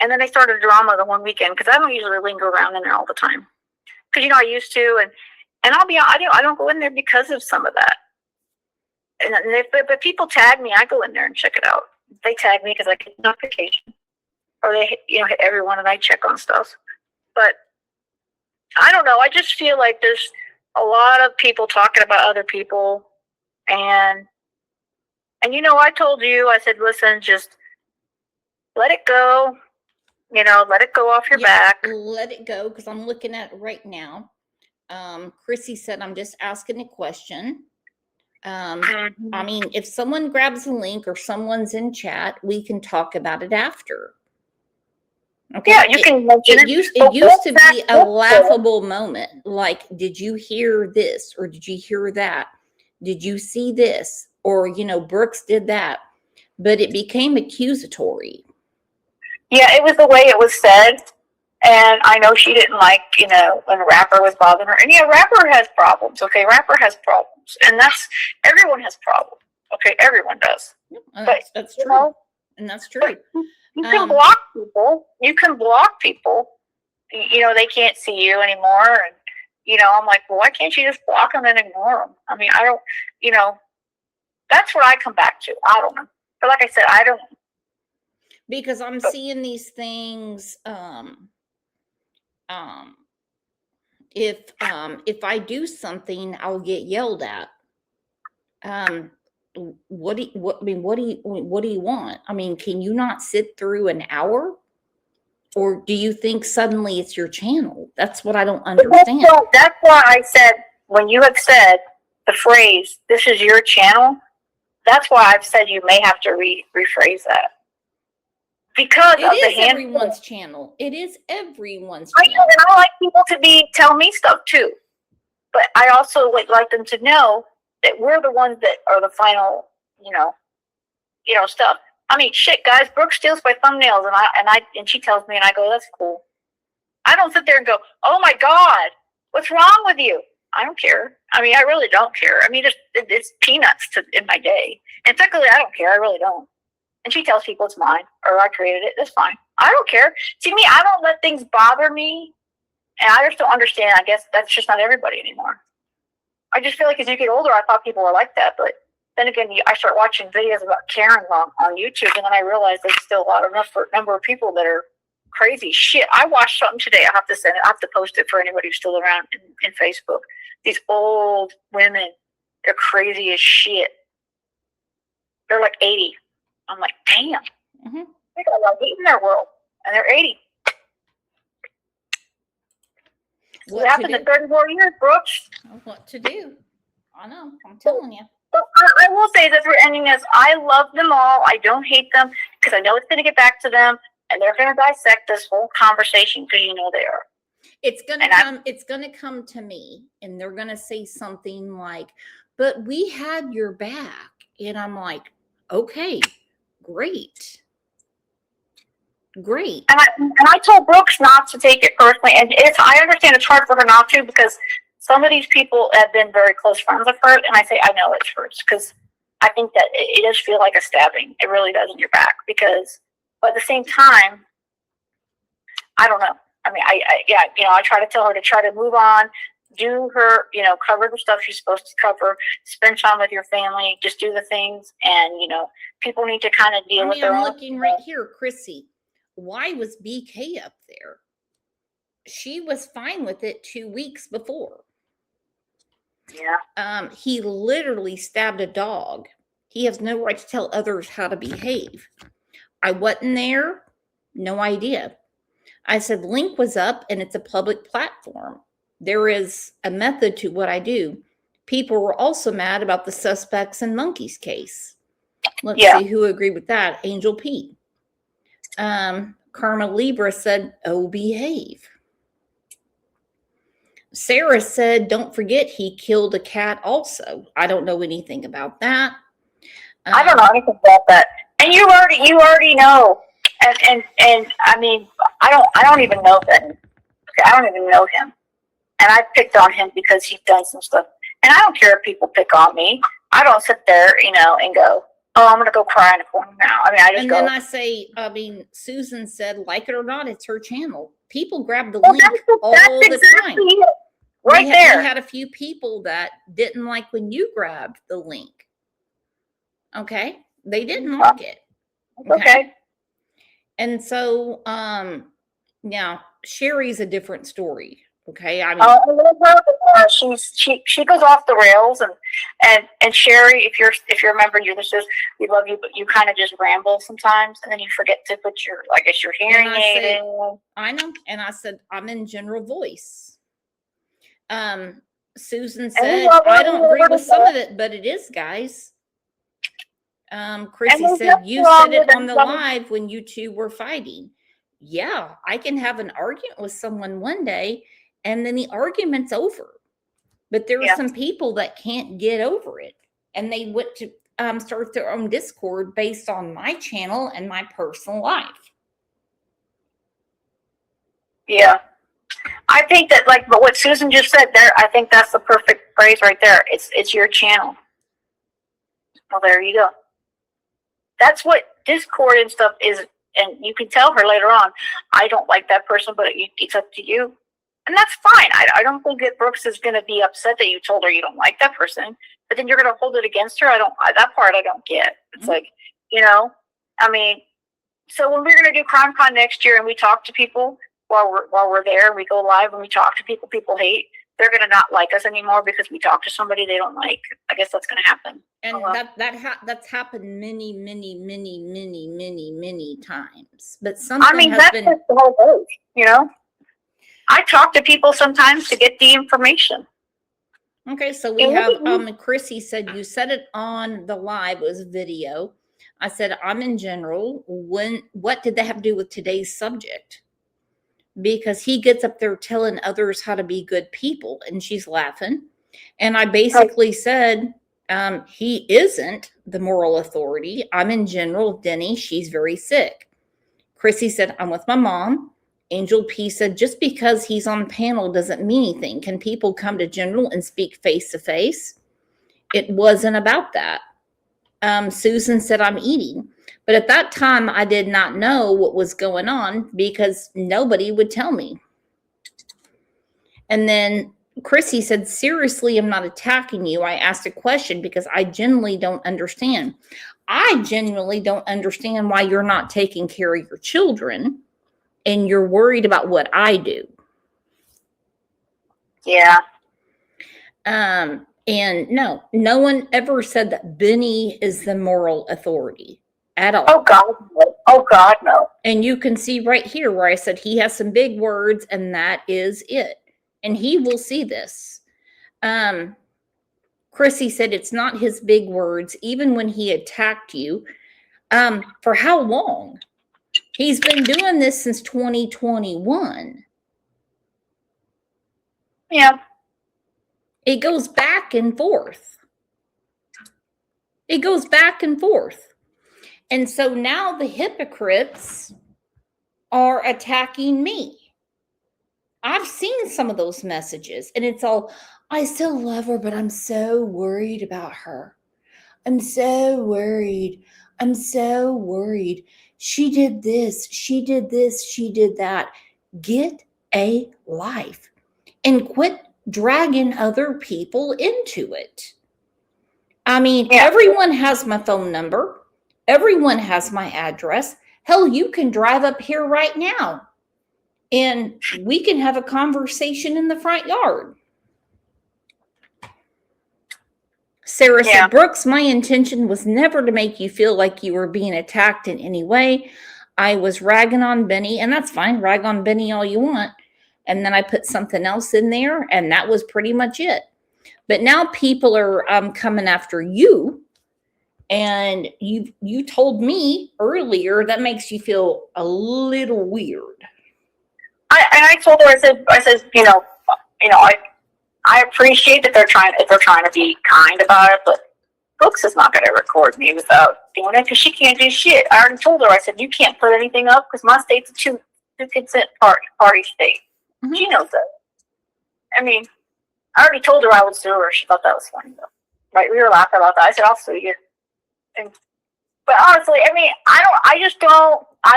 Speaker 2: and then they started drama the one weekend, because I don't usually linger around in there all the time. Because, I used to. And I'll be honest, I don't go in there because of some of that. And if people tag me, I go in there and check it out. They tag me because I get notification. Or they hit everyone, and I check on stuff. But I don't know. I just feel like there's a lot of people talking about other people. And I told you, I said, listen, just let it go. Let it go off your back.
Speaker 1: Let it go, because I'm looking at it right now. Chrissy said, I'm just asking a question. I mean, if someone grabs a link or someone's in chat, we can talk about it after. Okay.
Speaker 2: Yeah, you can mention
Speaker 1: It used to be a laughable moment. Like, did you hear this? Or did you hear that? Did you see this? Or, Brooks did that. But it became accusatory.
Speaker 2: Yeah, it was the way it was said. And I know she didn't like, when Rapper was bothering her. And yeah, Rapper has problems, okay? Rapper has problems. And everyone has problems, okay? Everyone does.
Speaker 1: But, that's true. And that's true.
Speaker 2: You can block people. You can block people. They can't see you anymore. And, I'm like, well, why can't you just block them and ignore them? I mean, I don't, that's what I come back to. I don't know. But like I said, I don't.
Speaker 1: Because I'm seeing these things, if I do something, I'll get yelled at. What do you want? I mean, can you not sit through an hour? Or do you think suddenly it's your channel? That's what I don't understand.
Speaker 2: That's why I said, when you have said the phrase, "this is your channel," that's why I've said you may have to rephrase that. Because
Speaker 1: it is everyone's channel. It is everyone's channel.
Speaker 2: And I like people to tell me stuff too. But I also would like them to know that we're the ones that are the final, stuff. I mean, shit, guys, Brooke steals my thumbnails and she tells me and I go, that's cool. I don't sit there and go, oh my God, what's wrong with you? I don't care. I mean, I really don't care. I mean, it's peanuts in my day. And technically, I don't care. I really don't. And she tells people it's mine or I created it. That's fine. I don't care. See, me, I don't let things bother me. And I just don't understand. I guess that's just not everybody anymore. I just feel like as you get older, I thought people were like that. But then again, I start watching videos about Karen on YouTube. And then I realize there's still a lot of number of people that are crazy. Shit, I watched something today. I have to send it. I have to post it for anybody who's still around in Facebook. These old women, they're crazy as shit. They're like 80. I'm like, damn. Mm-hmm. They got a lot of hate in their world. And they're 80. What happened in 34 years, Brooks?
Speaker 1: What to do? I know. I'm telling you.
Speaker 2: So I will say this for ending this. I love them all. I don't hate them because I know it's going to get back to them. And they're going to dissect this whole conversation because they are.
Speaker 1: It's going to come to me and they're going to say something like, but we had your back. And I'm like, okay, great. And
Speaker 2: I told Brooks not to take it personally. And I understand it's hard for her not to because some of these people have been very close friends of hers. And I say, I know it's hers because I think that it does feel like a stabbing. It really does in your back but at the same time, I don't know. I mean, I try to tell her to try to move on, do her, cover the stuff she's supposed to cover, spend time with your family, just do the things. And, people need to kind of deal with their own.
Speaker 1: I'm looking right here, Chrissy. Why was BK up there? She was fine with it 2 weeks before.
Speaker 2: Yeah.
Speaker 1: He literally stabbed a dog. He has no right to tell others how to behave. I wasn't there. No idea. I said, link was up and it's a public platform. There is a method to what I do. People were also mad about the suspects in Monkey's case. Let's see who agreed with that. Angel Pete. Karma Libra said, oh, behave. Sarah said, don't forget he killed a cat also. I don't know anything about that.
Speaker 2: I don't know anything about that. And you already know. And I mean, I don't even know that. Okay, I don't even know him. And I picked on him because he's done some stuff. And I don't care if people pick on me. I don't sit there, and go, oh, I'm going to go cry in the corner now. I mean, I just
Speaker 1: go. And then I say, Susan said, like it or not, it's her channel. People grab the link all the time.
Speaker 2: Right there.
Speaker 1: We had a few people that didn't like when you grabbed the link. Okay? They didn't like it.
Speaker 2: Okay.
Speaker 1: And so, now Sherry's a different story. Okay, I mean,
Speaker 2: I love her. She goes off the rails, and Sherry, if you're a member, we love you, but you kind of just ramble sometimes, and then you forget to put your hearing aid in.
Speaker 1: I know, and I said I'm in general voice. Susan said I don't agree with some of it, but it is, guys. Chrissy said you said it on the live when you two were fighting. yeah, I can have an argument with someone one day and then the argument's over. But there are some people that can't get over it. And they went to start their own Discord based on my channel and my personal life.
Speaker 2: Yeah. I think that, like, but what Susan just said there, I think that's the perfect phrase right there. It's your channel. Well, there you go. That's what Discord and stuff is, and you can tell her later on, I don't like that person, but it's up to you. And that's fine. I don't think that Brooks is going to be upset that you told her you don't like that person, but then you're going to hold it against her. That part I don't get. It's like, I mean, so when we're going to do CrimeCon next year and we talk to people while we're there, we go live and we talk to people hate, they're going to not like us anymore because we talk to somebody they don't like. I guess that's going to happen.
Speaker 1: And that's happened many times. But something has been.
Speaker 2: That's the whole goal, I talk to people sometimes to get the information.
Speaker 1: Okay, so we have Chrissy said you said it on the live, it was video. I said I'm in general. What did that have to do with today's subject? Because he gets up there telling others how to be good people, and she's laughing. And I basically said he isn't the moral authority. I'm in general. Denny, she's very sick. Chrissy said I'm with my mom. Angel P said, just because he's on panel doesn't mean anything. Can people come to general and speak face to face? It wasn't about that. Susan said, I'm eating. But at that time, I did not know what was going on because nobody would tell me. And then Chrissy said, seriously, I'm not attacking you. I asked a question because I genuinely don't understand. I genuinely don't understand why you're not taking care of your children. And you're worried about what I do.
Speaker 2: Yeah.
Speaker 1: And no one ever said that Benny is the moral authority at all.
Speaker 2: Oh God, no. Oh God, no.
Speaker 1: And you can see right here where I said he has some big words and that is it. And he will see this. Chrissy said it's not his big words, even when he attacked you. For how long? He's been doing this since 2021.
Speaker 2: Yeah.
Speaker 1: It goes back and forth. It goes back and forth. And so now the hypocrites are attacking me. I've seen some of those messages and it's all, I still love her, but I'm so worried about her. I'm so worried. I'm so worried. She did this, she did this, she did that. Get a life and quit dragging other people into it. I mean, Everyone has my phone number. Everyone has my address. Hell, you can drive up here right now and we can have a conversation in the front yard. Sarah said, Brooks, my intention was never to make you feel like you were being attacked in any way. I was ragging on Benny, and that's fine. Rag on Benny all you want. And then I put something else in there, and that was pretty much it. But now people are coming after you, and you told me earlier that makes you feel a little weird.
Speaker 2: I told her, I said, I appreciate that they're trying to be kind about it, but Brooks is not going to record me without doing it because she can't do shit. I already told her. I said you can't put anything up because my state's a two consent party state. Mm-hmm. She knows that. I mean, I already told her I would sue her. She thought that was funny though. Right? We were laughing about that. I said I'll sue you. But honestly, I mean, I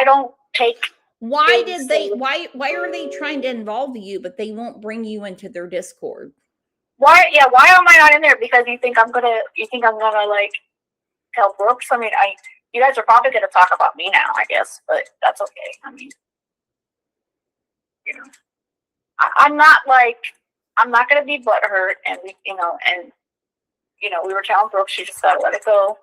Speaker 2: don't take.
Speaker 1: Why are they trying to involve you, but they won't bring you into their Discord?
Speaker 2: Why am I not in there? Because you think I'm gonna like tell Brooks? I mean, you guys are probably gonna talk about me now, I guess, but that's okay. I mean, I'm not gonna be butthurt, and we were telling Brooks she just gotta let it go.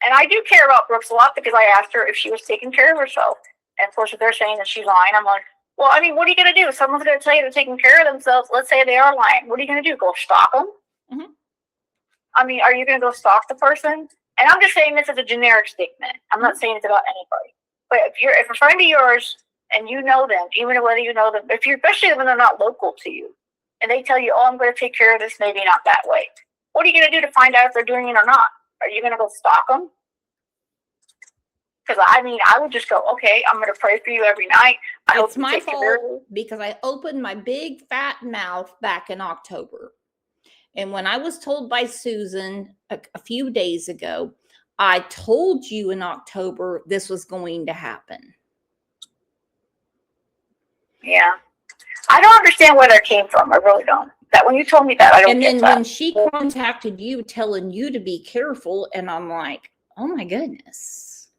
Speaker 2: And I do care about Brooks a lot because I asked her if she was taking care of herself. And of course, if they're saying that she's lying, I'm like, well, I mean, what are you going to do? Someone's going to tell you they're taking care of themselves. Let's say they are lying. What are you going to do? Go stalk them? Mm-hmm. I mean, are you going to go stalk the person? And I'm just saying this as a generic statement. I'm not saying it's about anybody. But if a friend of yours and you know them, even whether you know them, if you're, especially when they're not local to you, and they tell you, "Oh, I'm going to take care of this," maybe not that way. What are you going to do to find out if they're doing it or not? Are you going to go stalk them? Because I mean, I would just go, "Okay, I'm going to pray for you every night."
Speaker 1: It's my fault because I opened my big fat mouth back in October. And when I was told by Susan a few days ago, I told you in October this was going to happen.
Speaker 2: Yeah. I don't understand where that came from. I really don't. That when you told me that, I don't get that.
Speaker 1: And then when she contacted you telling you to be careful, and I'm like, oh my goodness.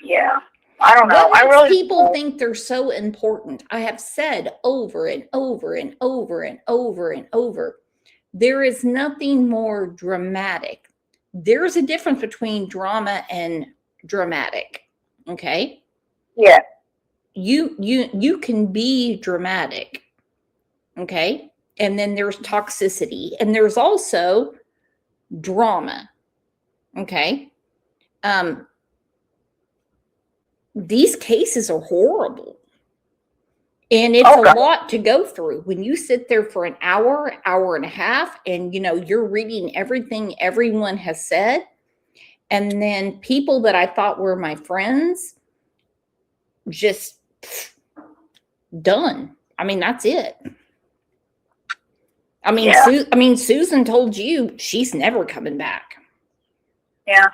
Speaker 2: Yeah. I don't know.
Speaker 1: What makes people think they're so important? I have said over and over and over and over and over, there is nothing more dramatic. There's a difference between drama and dramatic. Okay?
Speaker 2: Yeah.
Speaker 1: You can be dramatic. Okay? And then there's toxicity, and there's also drama. Okay? These cases are horrible. And it's a lot to go through when you sit there for an hour, hour and a half, and you're reading everything everyone has said. And then people that I thought were my friends, just done. I mean, that's it. I mean, yeah. Susan told you she's never coming back.
Speaker 2: Yeah.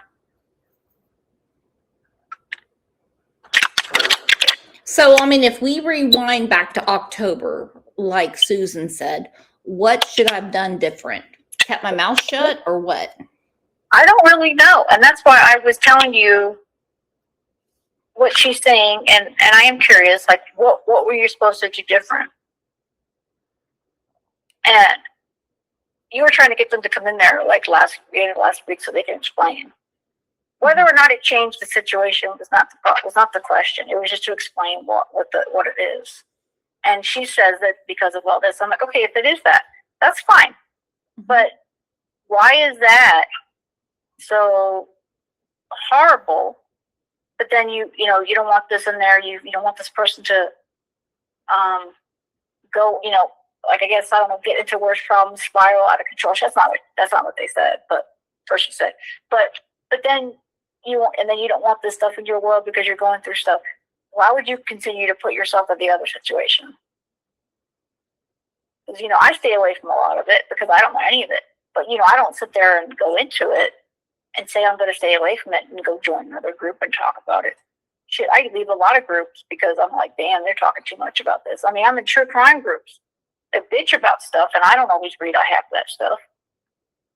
Speaker 1: So, I mean, if we rewind back to October, like Susan said, what should I have done different? Kept my mouth shut or what?
Speaker 2: I don't really know. And that's why I was telling you what she's saying. And I am curious, like, what were you supposed to do different? And you were trying to get them to come in there like last week so they can explain. Whether or not it changed the situation was not the question. It was just to explain what it is. And she says that because of all this, I'm like, okay, if it is that, that's fine. But why is that so horrible? But then you don't want this in there. You don't want this person to go, like, I guess, I don't know, get into worse problems, spiral out of control. That's not what they said, but first she said. But then you don't want this stuff in your world because you're going through stuff. Why would you continue to put yourself in the other situation? Because, I stay away from a lot of it because I don't want any of it. But, I don't sit there and go into it and say I'm going to stay away from it and go join another group and talk about it. Shit, I leave a lot of groups because I'm like, damn, they're talking too much about this. I mean, I'm in true crime groups. They bitch about stuff, and I don't always read half that stuff.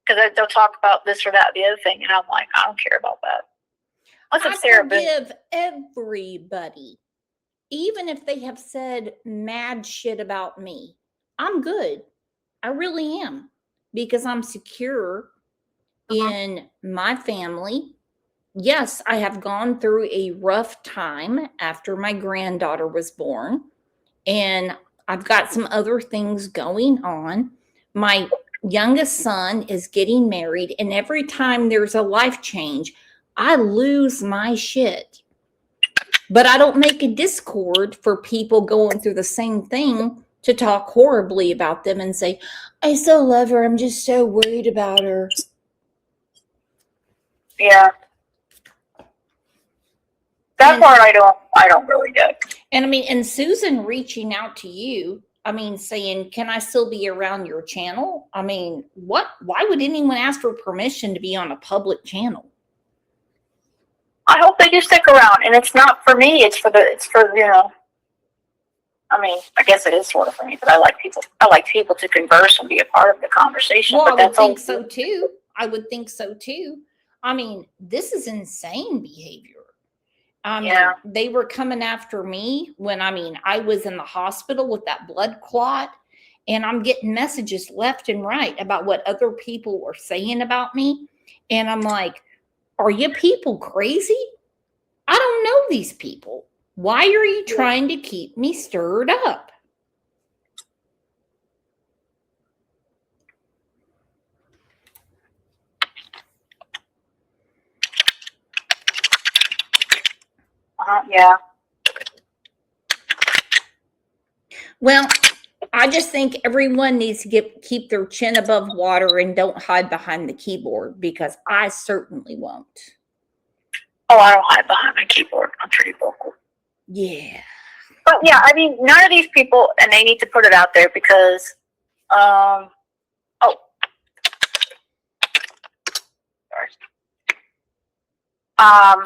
Speaker 2: Because they'll talk about this or that or the other thing, and I'm like, I don't care about that.
Speaker 1: I forgive everybody, even if they have said mad shit about me. I'm good. I really am, because I'm secure in my family. Yes, I have gone through a rough time after my granddaughter was born, and I've got some other things going on. My youngest son is getting married, and every time there's a life change, I lose my shit. But I don't make a Discord for people going through the same thing to talk horribly about them and say, I still love her. I'm just so worried about her.
Speaker 2: Yeah. That part I don't really get.
Speaker 1: And I mean, and Susan reaching out to you, I mean, saying, can I still be around your channel? I mean, why would anyone ask for permission to be on a public channel?
Speaker 2: I hope they do stick around, and it's not for me. It's for I mean, I guess it is sort of for me, but I like people to converse and be a part of the conversation.
Speaker 1: Well,
Speaker 2: but
Speaker 1: I would think so too. I would think so too. I mean, this is insane behavior. I mean, yeah. They were coming after me when, I was in the hospital with that blood clot, and I'm getting messages left and right about what other people were saying about me. And I'm like, are you people crazy? I don't know these people. Why are you trying to keep me stirred up?
Speaker 2: Yeah.
Speaker 1: Well, I just think everyone needs to keep their chin above water and don't hide behind the keyboard, because I certainly won't.
Speaker 2: Oh, I don't hide behind my keyboard. I'm pretty vocal.
Speaker 1: Yeah.
Speaker 2: But yeah, I mean, none of these people, and they need to put it out there because,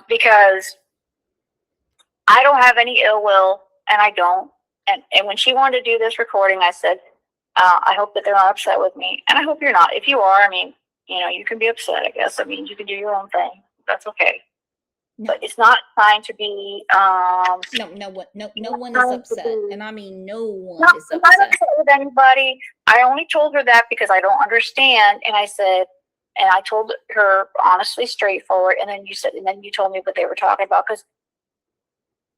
Speaker 2: because I don't have any ill will, and I don't. And when she wanted to do this recording, I said, I hope that they're not upset with me, and I hope you're not. If you are, I mean, you can be upset, I guess. I mean, you can do your own thing. That's okay. No. But it's not trying to be.
Speaker 1: No one is upset, and I mean, no one is upset.
Speaker 2: I'm not upset with anybody. I only told her that because I don't understand, and I said, and I told her honestly, straightforward. And then you told me what they were talking about,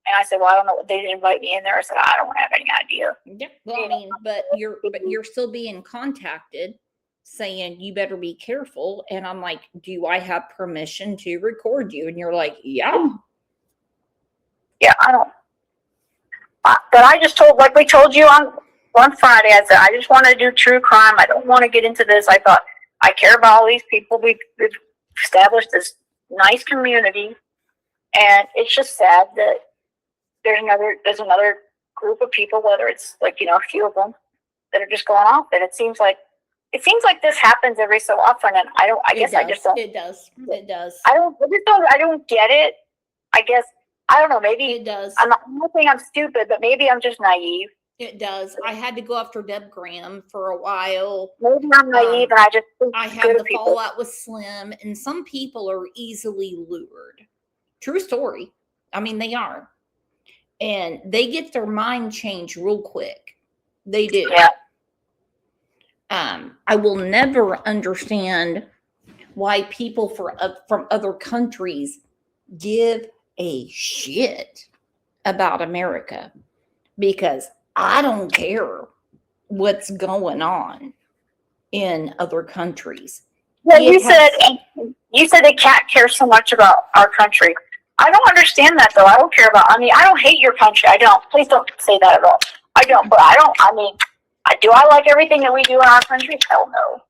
Speaker 2: and I said, well, I don't know. They didn't invite me in there. I said, I don't have any idea.
Speaker 1: Yeah, well, I mean, but you're still being contacted, saying you better be careful. And I'm like, do I have permission to record you? And you're like, yeah.
Speaker 2: Yeah, I don't. But I just like we told you on Friday, I said, I just want to do true crime. I don't want to get into this. I thought, I care about all these people. We've established this nice community. And it's just sad that there's another group of people, whether it's like, a few of them, that are just going off. And it seems like this happens every so often, and I guess I just don't.
Speaker 1: It does.
Speaker 2: I don't get it. I guess, I don't know, maybe
Speaker 1: it does.
Speaker 2: I'm not saying I'm stupid, but maybe I'm just naive.
Speaker 1: It does. I had to go after Deb Graham for a while.
Speaker 2: Maybe I'm naive, and
Speaker 1: I had the fallout with Slim, and some people are easily lured. True story. I mean, they are. And they get their mind changed real quick. They do.
Speaker 2: Yeah.
Speaker 1: I will never understand why people from other countries give a shit about America, because I don't care what's going on in other countries.
Speaker 2: Well, you said they can't care so much about our country. I don't understand that, though. I don't care about. I mean, I don't hate your country. I don't. Please don't say that at all. I don't. But I don't. I mean, do I like everything that we do in our country? Hell no.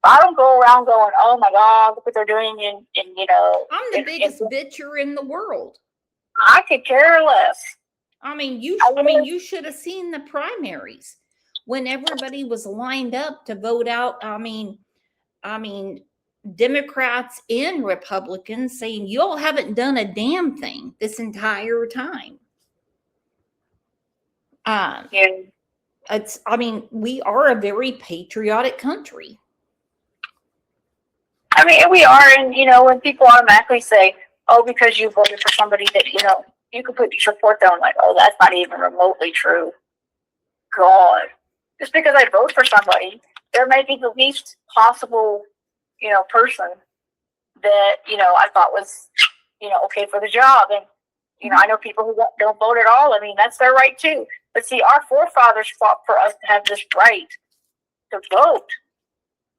Speaker 2: I don't go around going, "Oh my God, look what they're doing!"
Speaker 1: I'm the biggest bitcher in the world.
Speaker 2: I could care less.
Speaker 1: I mean, you should have seen the primaries when everybody was lined up to vote out. I mean, Democrats and Republicans saying, you all haven't done a damn thing this entire time. We are a very patriotic country.
Speaker 2: I mean, we are. And, when people automatically say, oh, because you voted for somebody that, you can put your support down, like, oh, that's not even remotely true. God. Just because I vote for somebody, there may be the least possible person that, I thought was, okay for the job. And, I know people who don't vote at all. I mean, that's their right too. But see, our forefathers fought for us to have this right to vote.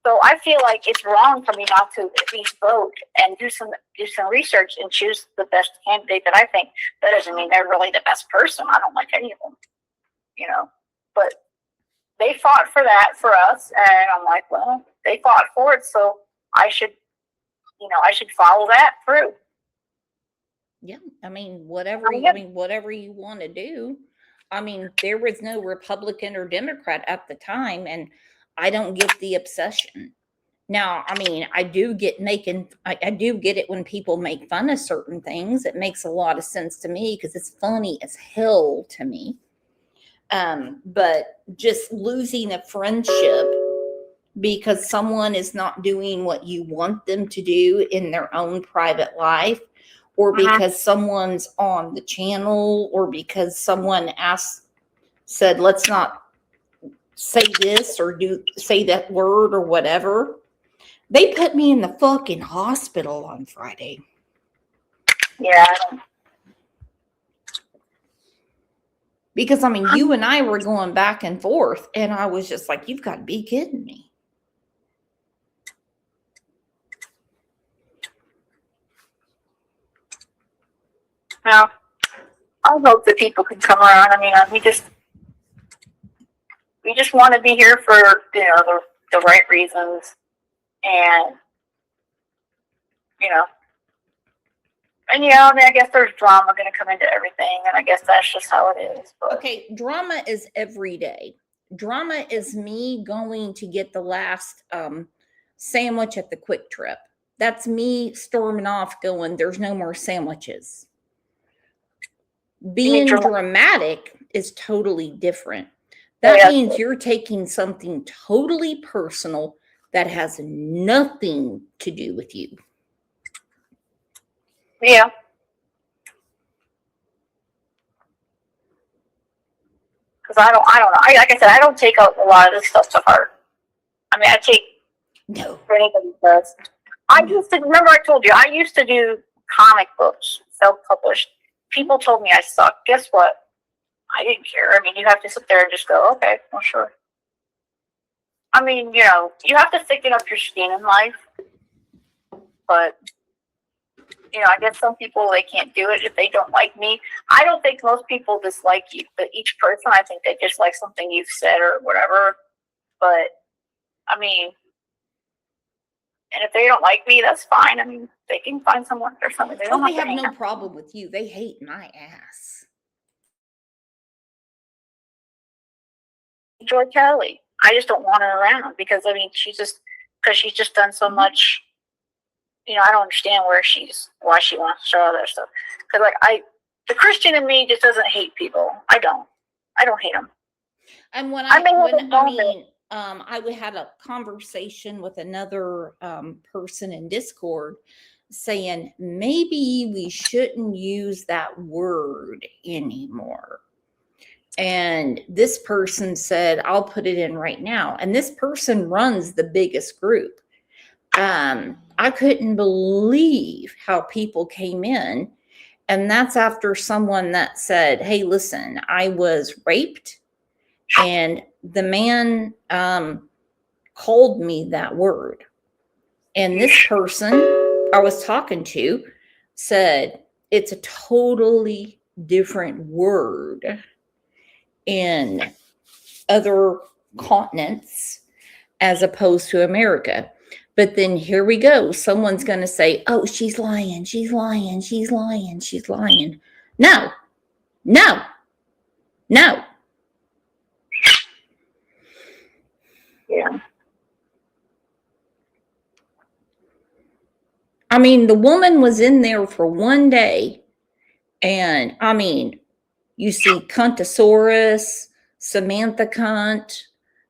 Speaker 2: So I feel like it's wrong for me not to at least vote and do some research and choose the best candidate that I think. That doesn't mean they're really the best person. I don't like any of them, but they fought for that for us. And I'm like, well, they fought for it. So I should follow that through.
Speaker 1: Yeah. I mean, whatever you want to do. I mean, there was no Republican or Democrat at the time, and I don't get the obsession. Now, I mean, I do get it when people make fun of certain things. It makes a lot of sense to me because it's funny as hell to me. But just losing a friendship because someone is not doing what you want them to do in their own private life, or because someone's on the channel, or because someone said, let's not say this or say that word or whatever. They put me in the fucking hospital on Friday.
Speaker 2: Yeah.
Speaker 1: Because, I mean, you and I were going back and forth, and I was just like, you've got to be kidding me.
Speaker 2: No. I hope that people can come around. I mean, we just want to be here for, the right reasons. And, I mean, I guess there's drama going to come into everything. And I guess that's just how it is. But.
Speaker 1: Okay, drama is every day. Drama is me going to get the last sandwich at the Quick Trip. That's me storming off going, there's no more sandwiches. Being dramatic is totally different. That means you're taking something totally personal that has nothing to do with you.
Speaker 2: Yeah. Because I don't know. Like I said, I don't take a lot of this stuff to heart. I mean, I take for anybody does. I used to remember I told you I used to do comic books, self-published. People told me I sucked. Guess what? I didn't care. I mean, you have to sit there and just go, okay, well, sure. I mean, you have to thicken up your skin in life. But, I guess some people, they can't do it if they don't like me. I don't think most people dislike you, but each person, I think they dislike something you've said or whatever. But, I mean, and if they don't like me, that's fine. I mean, they can find someone or something. They don't
Speaker 1: have no problem with you. They hate my ass.
Speaker 2: Joy Kelly. I just don't want her around because, I mean, she's just done so much. I don't understand why she wants to show all that stuff. Because, the Christian in me just doesn't hate people. I don't hate them.
Speaker 1: And I had a conversation with another person in Discord saying maybe we shouldn't use that word anymore. And this person said, I'll put it in right now. And this person runs the biggest group. I couldn't believe how people came in. And that's after someone that said, hey, listen, I was raped. And the man called me that word. And this person I was talking to said, it's a totally different word in other continents as opposed to America. But then here we go. Someone's going to say, oh, she's lying. She's lying. She's lying. She's lying. No.
Speaker 2: Yeah.
Speaker 1: I mean, the woman was in there for one day. And I mean, you see Cuntosaurus, Samantha Cunt.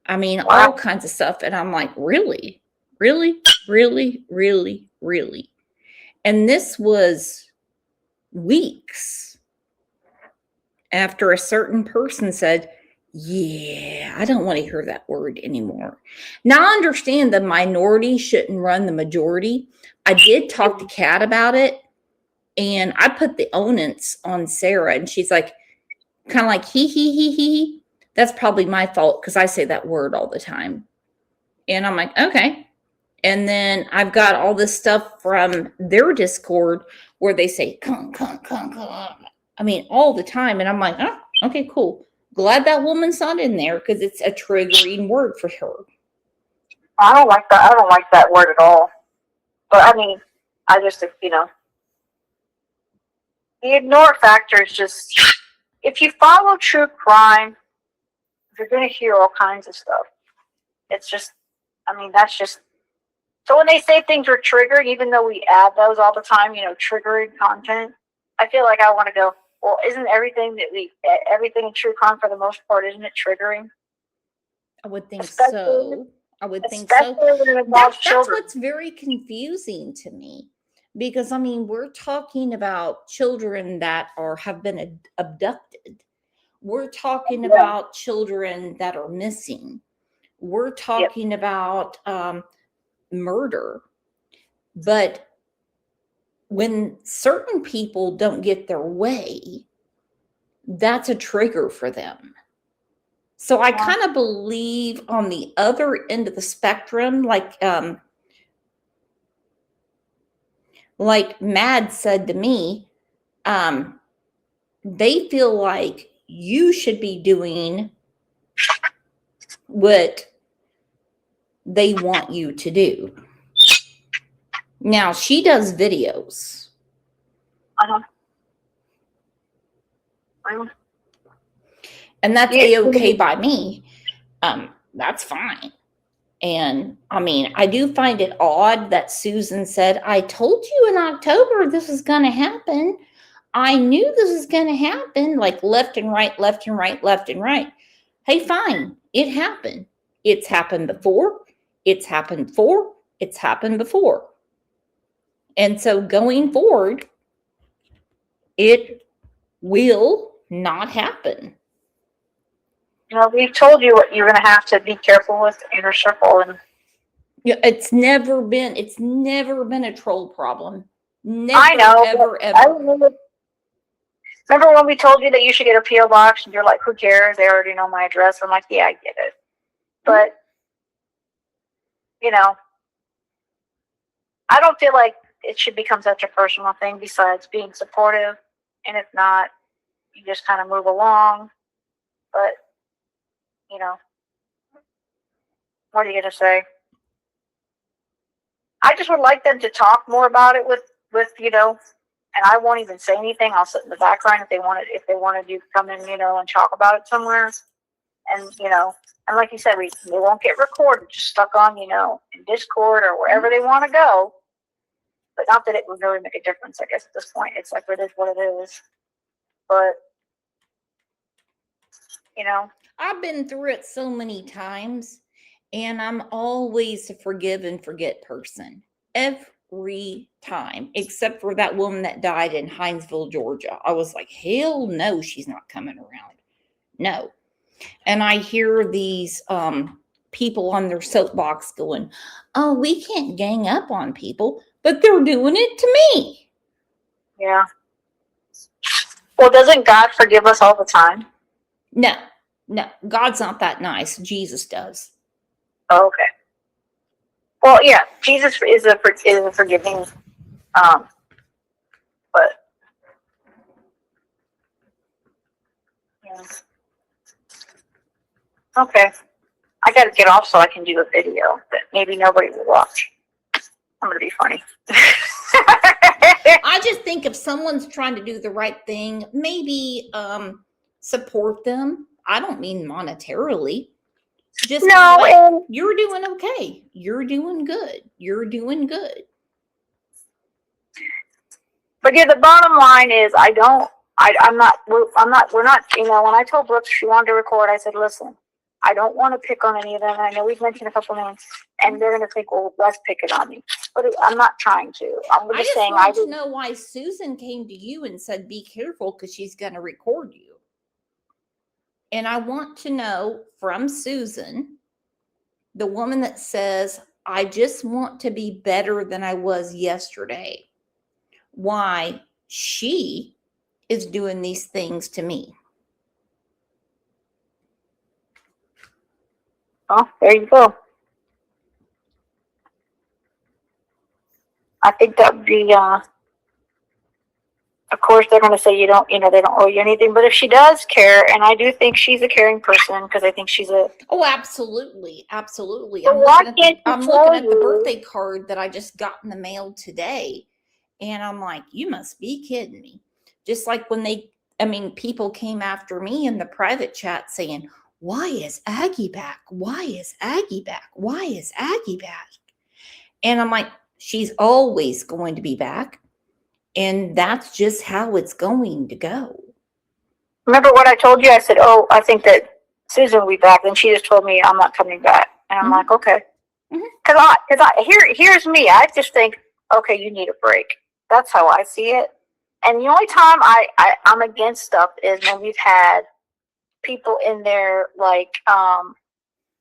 Speaker 1: I mean, all kinds of stuff. And I'm like, really? Really? Really? Really? Really? And this was weeks after a certain person said, yeah, I don't want to hear that word anymore. Now, I understand the minority shouldn't run the majority. I did talk to Kat about it, and I put the onus on Sarah, and she's like, kind of like, he. That's probably my fault because I say that word all the time. And I'm like, okay. And then I've got all this stuff from their Discord where they say, come. I mean, all the time. And I'm like, oh, okay, cool. Glad that woman's not in there because it's a triggering word for her.
Speaker 2: I don't like that. I don't like that word at all. But I mean, I just, the ignore factor is just, if you follow true crime, you're going to hear all kinds of stuff. It's just, I mean, that's just, so when they say things are triggered, even though we add those all the time, triggering content, I feel like I want to go, well, isn't everything in true crime for the most part, isn't it triggering?
Speaker 1: I would think so. That's what's very confusing to me. Because, I mean, we're talking about children that have been abducted. We're talking about children that are missing. We're talking about murder. But when certain people don't get their way, that's a trigger for them. So I kind of believe on the other end of the spectrum, like Mad said to me, they feel like you should be doing what they want you to do. Now, she does videos. And that's A-okay by me. That's fine. And I mean, I do find it odd that Susan said, I told you in October this is going to happen. I knew this is going to happen, like left and right, left and right, left and right. Hey, fine. It happened. It's happened before. It's happened before. It's happened before. And so going forward, it will not happen.
Speaker 2: You know, we've told you what you're going to have to be careful with in your circle. And
Speaker 1: yeah, it's never been a troll problem. Never,
Speaker 2: I know.
Speaker 1: Ever.
Speaker 2: I remember when we told you that you should get a P.O. box, and you're like, who cares? They already know my address. I'm like, yeah, I get it. But, you know, I don't feel like it should become such a personal thing besides being supportive. And if not, you just kind of move along. But, you know, what are you going to say? I just would like them to talk more about it with, you know, and I won't even say anything. I'll sit in the background if they wanted you to come in, you know, and talk about it somewhere. And, you know, and like you said, they won't get recorded, just stuck on, you know, in Discord or wherever they want to go. But not that it would really make a difference, I guess, at this point. It's like, it is what it is. But, you know.
Speaker 1: I've been through it so many times, and I'm always a forgive and forget person. Every time, except for that woman that died in Hinesville, Georgia. I was like, hell no, she's not coming around. No. And I hear these people on their soapbox going, oh, we can't gang up on people, but they're doing it to me.
Speaker 2: Yeah. Well, doesn't God forgive us all the time?
Speaker 1: No, God's not that nice. Jesus does.
Speaker 2: Oh, okay. Well, yeah, Jesus is a forgiving, but yeah. Okay. I got to get off so I can do a video that maybe nobody will watch. I'm going to be funny.
Speaker 1: I just think if someone's trying to do the right thing, maybe support them. I don't mean monetarily. Just no, you're doing okay. You're doing good. You're doing good.
Speaker 2: But yeah, the bottom line is we're not, you know, when I told Brooks she wanted to record, I said, listen, I don't want to pick on any of them. I know we've mentioned a couple names, and they're going to think, well, let's pick it on me. But I'm not trying to. I'm just saying.
Speaker 1: I just want to know why Susan came to you and said, be careful because she's going to record you. And I want to know from Susan, the woman that says, I just want to be better than I was yesterday, why she is doing these things to me.
Speaker 2: Oh, there you go. I think that would be, of course, they're going to say they don't owe you anything. But if she does care, and I do think she's a caring person, because I think she's a...
Speaker 1: Oh, absolutely. Absolutely.
Speaker 2: I'm looking at
Speaker 1: the birthday card that I just got in the mail today. And I'm like, you must be kidding me. Just like when people came after me in the private chat saying, why is Aggie back? Why is Aggie back? Why is Aggie back? And I'm like, she's always going to be back. And that's just how it's going to go.
Speaker 2: Remember what I told you? I said, oh, I think that Susan will be back. And she just told me I'm not coming back. And I'm like, okay. Because here's me. I just think, okay, you need a break. That's how I see it. And the only time I'm against stuff is when we've had people in there like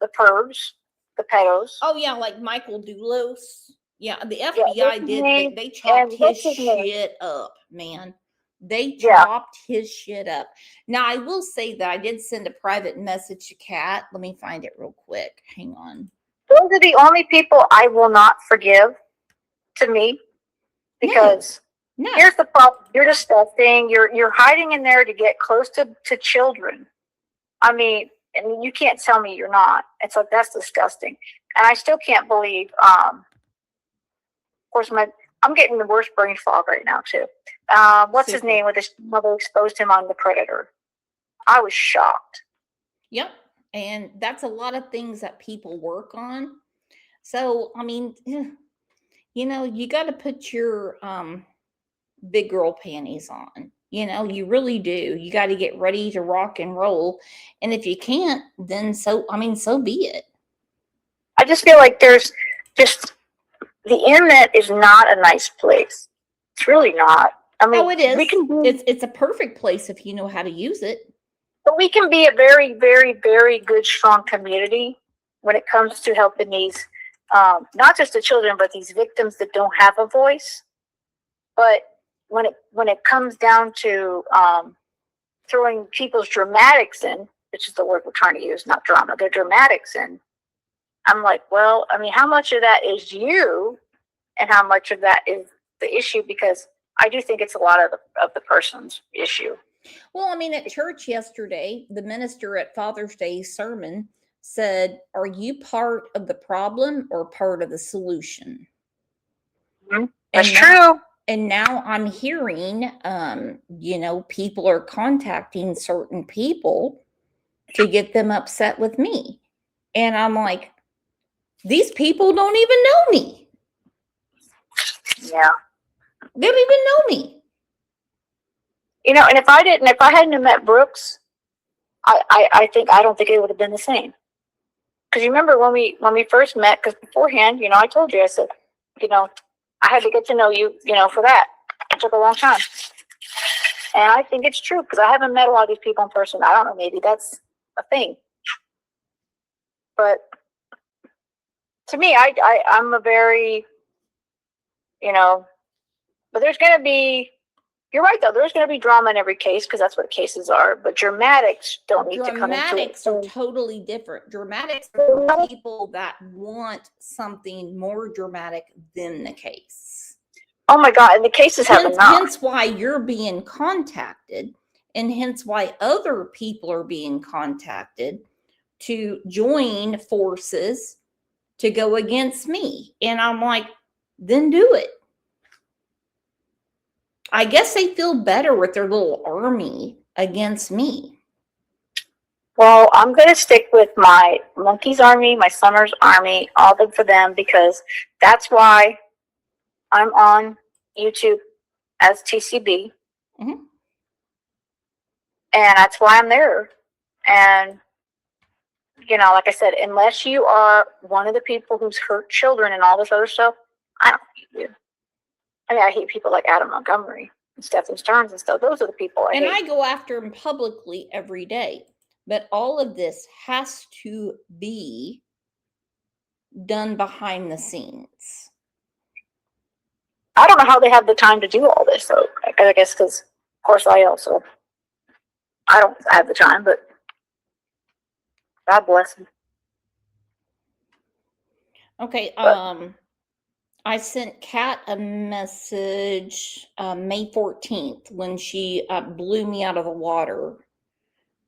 Speaker 2: the pervs, the pedos.
Speaker 1: Oh, yeah, like Michael Doulos. Yeah, the FBI did. They chopped his shit up, man. They chopped his shit up. Now, I will say that I did send a private message to Kat. Let me find it real quick. Hang on.
Speaker 2: Those are the only people I will not forgive, to me, because
Speaker 1: No.
Speaker 2: Here's the problem. You're disgusting. You're hiding in there to get close to children. I mean, you can't tell me you're not. It's like, that's disgusting. And I still can't believe, of course, I'm getting the worst brain fog right now, too. What's his name? With his mother exposed him on The Predator. I was shocked.
Speaker 1: Yep. And that's a lot of things that people work on. So, I mean, you know, you got to put your big girl panties on. You know, you really do. You got to get ready to rock and roll. And if you can't, then so be it.
Speaker 2: I just feel like there's just, the internet is not a nice place. It's really not. I mean,
Speaker 1: it is. It's a perfect place if you know how to use it.
Speaker 2: But we can be a very, very, very good, strong community when it comes to helping these, not just the children, but these victims that don't have a voice. But when it comes down to throwing people's dramatics in, which is the word we're trying to use, not drama, their dramatics in, I'm like, well, I mean, how much of that is you, and how much of that is the issue? Because I do think it's a lot of the person's issue.
Speaker 1: Well, I mean, at church yesterday, the minister at Father's Day sermon said, "Are you part of the problem or part of the solution?"
Speaker 2: Mm-hmm. That's true.
Speaker 1: And now I'm hearing, you know, people are contacting certain people to get them upset with me. And I'm like, these people don't even know me.
Speaker 2: Yeah.
Speaker 1: They don't even know me.
Speaker 2: You know, and if I hadn't met Brooks, I don't think it would have been the same. Because you remember when we first met, because beforehand, you know, I told you, I said, you know, I had to get to know you, you know, for that. It took a long time. And I think it's true, because I haven't met a lot of these people in person. I don't know, maybe that's a thing. But to me, I'm a very, you know, but there's going to be, you're right though, there's going to be drama in every case, because that's what cases are. But dramatics don't need to come into it.
Speaker 1: Dramatics are totally different. Dramatics are people that want something more dramatic than the case.
Speaker 2: Oh my God, and the cases have enough.
Speaker 1: Hence why you're being contacted, and hence why other people are being contacted to join forces to go against me. And I'm like, then do it. I guess they feel better with their little army against me.
Speaker 2: Well, I'm going to stick with my Monkey's Army, my Summer's Army, all good for them, because that's why I'm on YouTube as TCB.
Speaker 1: Mm-hmm.
Speaker 2: And that's why I'm there. And, you know, like I said, unless you are one of the people who's hurt children and all this other stuff, I don't hate you. I mean, I hate people like Adam Montgomery and Stephen Stearns and stuff. Those are the people I hate.
Speaker 1: And I go after them publicly every day. But all of this has to be done behind the scenes.
Speaker 2: I don't know how they have the time to do all this, though. I guess because, of course, I don't have the time, but God bless them.
Speaker 1: Okay, I sent Kat a message May 14th when she blew me out of the water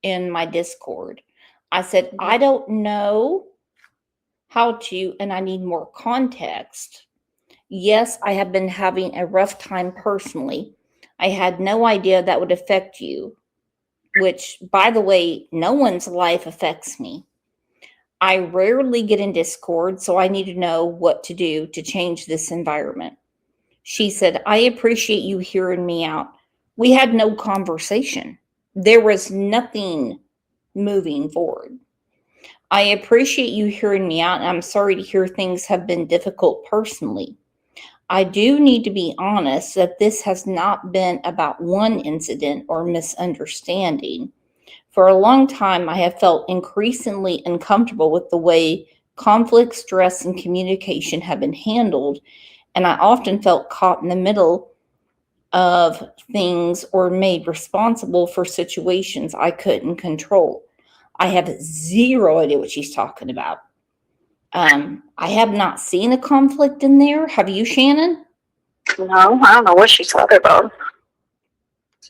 Speaker 1: in my Discord. I said, mm-hmm. I don't know how to, and I need more context. Yes, I have been having a rough time personally. I had no idea that would affect you, which, by the way, no one's life affects me. I rarely get in Discord, so I need to know what to do to change this environment. She said, I appreciate you hearing me out. We had no conversation. There was nothing moving forward. I appreciate you hearing me out, and I'm sorry to hear things have been difficult personally. I do need to be honest that this has not been about one incident or misunderstanding. For a long time, I have felt increasingly uncomfortable with the way conflict, stress, and communication have been handled, and I often felt caught in the middle of things or made responsible for situations I couldn't control. I have zero idea what she's talking about. I have not seen a conflict in there. Have you, Shannon?
Speaker 2: No, I don't know what she's talking about.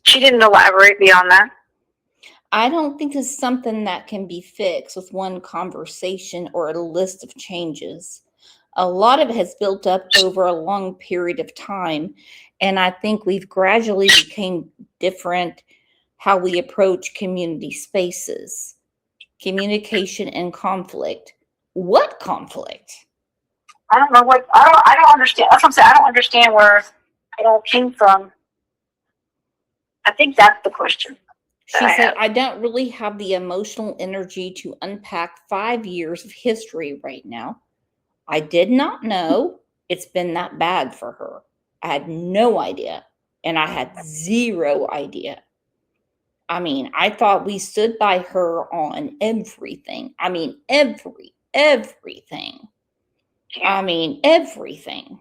Speaker 2: She didn't elaborate beyond that.
Speaker 1: I don't think it's something that can be fixed with one conversation or a list of changes. A lot of it has built up over a long period of time, and I think we've gradually become different how we approach community spaces, communication and conflict. What conflict?
Speaker 2: I don't know what I don't understand. That's what I'm saying. I don't understand where it all came from. I think that's the question.
Speaker 1: She said, I don't really have the emotional energy to unpack 5 years of history right now. I did not know it's been that bad for her. I had no idea. And I had zero idea. I mean, I thought we stood by her on everything. I mean, everything.
Speaker 2: Yeah.
Speaker 1: I mean, everything.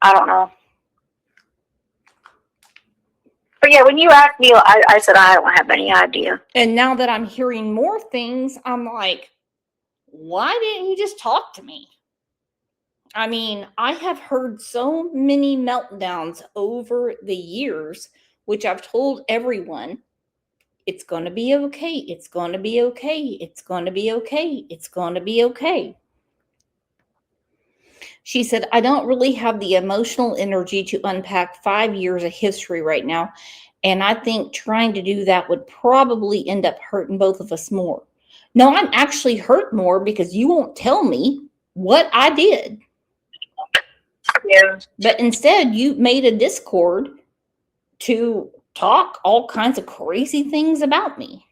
Speaker 2: I don't know. But yeah, when you asked me, I said I don't have any idea.
Speaker 1: And now that I'm hearing more things, I'm like, why didn't you just talk to me? I mean, I have heard so many meltdowns over the years, which I've told everyone, it's going to be okay. It's going to be okay. It's going to be okay. It's going to be okay. She said, I don't really have the emotional energy to unpack 5 years of history right now. And I think trying to do that would probably end up hurting both of us more. No, I'm actually hurt more because you won't tell me what I did.
Speaker 2: Yeah.
Speaker 1: But instead, you made a Discord to talk all kinds of crazy things about me.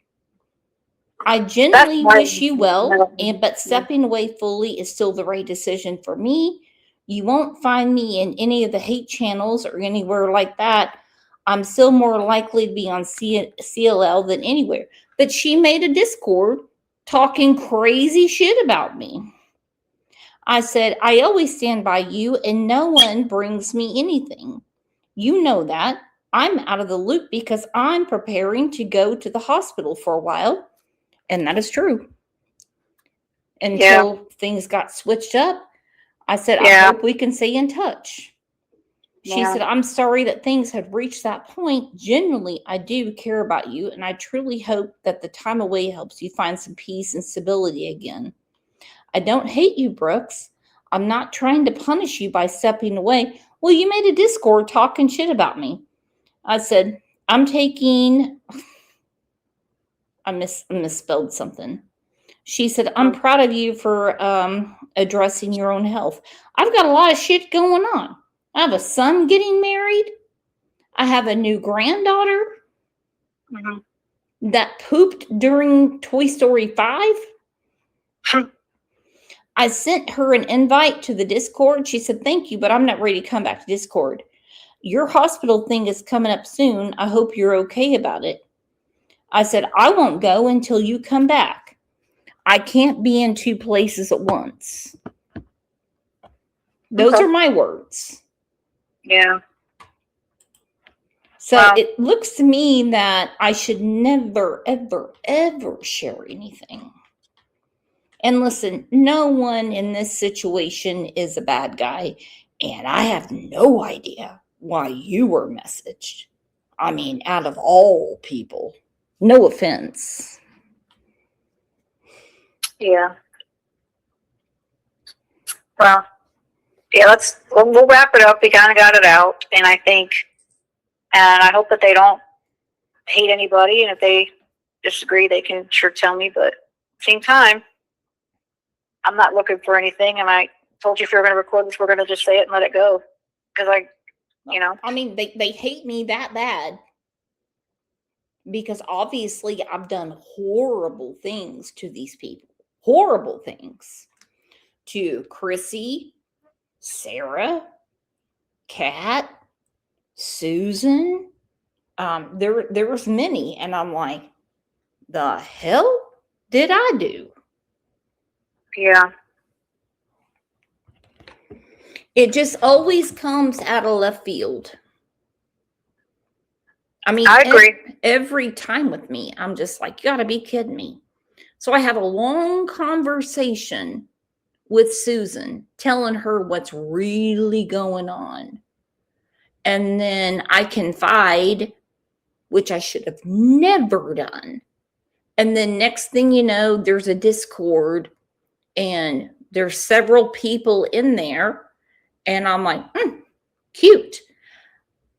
Speaker 1: I genuinely wish you well, but stepping away fully is still the right decision for me. You won't find me in any of the hate channels or anywhere like that. I'm still more likely to be on CLL than anywhere. But she made a Discord talking crazy shit about me. I said, I always stand by you and no one brings me anything. You know that. I'm out of the loop because I'm preparing to go to the hospital for a while. And that is true. Until things got switched up, I said, I hope we can stay in touch. She said, I'm sorry that things have reached that point. Genuinely, I do care about you. And I truly hope that the time away helps you find some peace and stability again. I don't hate you, Brooks. I'm not trying to punish you by stepping away. Well, you made a Discord talking shit about me. I said, I misspelled something. She said, I'm proud of you for addressing your own health. I've got a lot of shit going on. I have a son getting married. I have a new granddaughter that pooped during Toy Story 5. I sent her an invite to the Discord. She said, thank you, but I'm not ready to come back to Discord. Your hospital thing is coming up soon. I hope you're okay about it. I said, I won't go until you come back. I can't be in 2 places at once. Those are my words.
Speaker 2: Yeah.
Speaker 1: So it looks to me that I should never, ever, ever share anything. And listen, no one in this situation is a bad guy. And I have no idea why you were messaged. I mean, out of all people. No offense.
Speaker 2: Yeah. Well, yeah, we'll wrap it up. We kind of got it out. And I I hope that they don't hate anybody. And if they disagree, they can sure tell me. But at the same time, I'm not looking for anything. And I told you if you're going to record this, we're going to just say it and let it go. Because
Speaker 1: I mean, they hate me that bad. Because obviously I've done horrible things to these people. Horrible things. To Chrissy, Sarah, Kat, Susan. There was many. And I'm like, the hell did I do?
Speaker 2: Yeah.
Speaker 1: It just always comes out of left field. I mean,
Speaker 2: I agree.
Speaker 1: Every time with me, I'm just like, you got to be kidding me. So I have a long conversation with Susan, telling her what's really going on. And then I confide, which I should have never done. And then next thing you know, there's a Discord and there's several people in there. And I'm like, cute.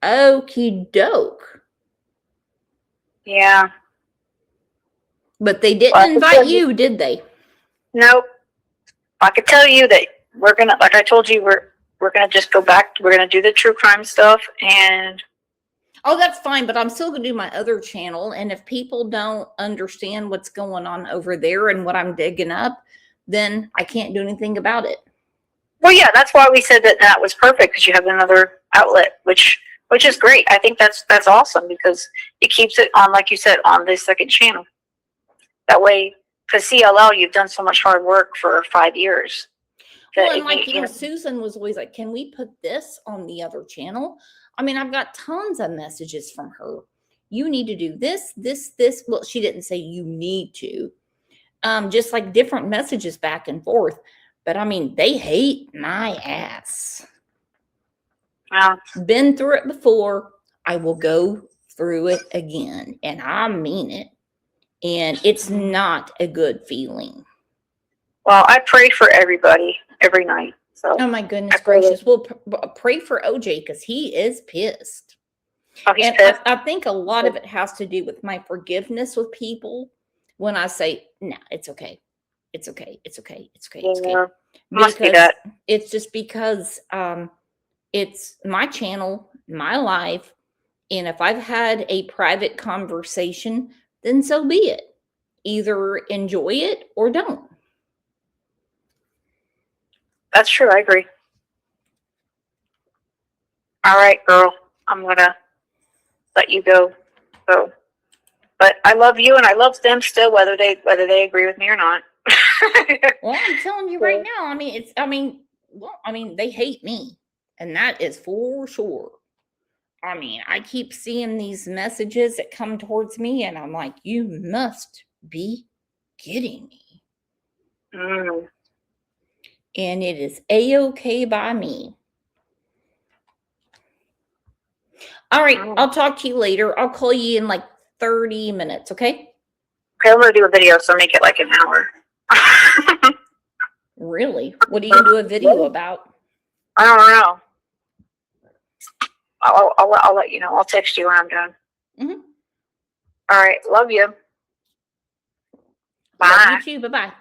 Speaker 1: Okie doke.
Speaker 2: Yeah.
Speaker 1: But they didn't invite you, did they?
Speaker 2: Nope. I could tell you that we're gonna, like I told you, we're gonna just go back. We're gonna do the true crime stuff, and
Speaker 1: oh, that's fine. But I'm still gonna do my other channel, and if people don't understand what's going on over there and what I'm digging up, then I can't do anything about it.
Speaker 2: Well, yeah, that's why we said that was perfect, because you have another outlet, which is great. I think that's awesome, because it keeps it on, like you said, on the second channel. That way, because CLL, you've done so much hard work for 5 years.
Speaker 1: Well, and like, you know, Susan was always like, can we put this on the other channel? I mean, I've got tons of messages from her. You need to do this, this, this. Well, she didn't say you need to. Just like different messages back and forth. But I mean, they hate my ass.
Speaker 2: Wow.
Speaker 1: Been through it before. I will go through it again. And I mean it. And it's not a good feeling.
Speaker 2: Well, I pray for everybody every night. So.
Speaker 1: Oh my goodness gracious. Well, pray for OJ, because he is pissed.
Speaker 2: Oh, he's
Speaker 1: and
Speaker 2: pissed.
Speaker 1: I think a lot of it has to do with my forgiveness with people. When I say, no, it's okay. It's okay. It's okay. It's okay. It's okay.
Speaker 2: Must be that.
Speaker 1: It's just because it's my channel, my life. And if I've had a private conversation, then so be it. Either enjoy it or don't.
Speaker 2: That's true. I agree. All right, girl. I'm going to let you go. So, but I love you and I love them still, whether they agree with me or not.
Speaker 1: Well, I'm telling you right now, they hate me. And that is for sure. I mean, I keep seeing these messages that come towards me, and I'm like, you must be kidding me.
Speaker 2: Mm.
Speaker 1: And it is A-okay by me. All right, I'll talk to you later. I'll call you in like 30 minutes, okay?
Speaker 2: Okay, I'm going to do a video, so make it like an hour.
Speaker 1: Really? What are you going to do a video about?
Speaker 2: I don't know. I'll let you know. I'll text you when I'm done.
Speaker 1: Mm-hmm.
Speaker 2: All right. Love you. Bye.
Speaker 1: Love you too. Bye-bye.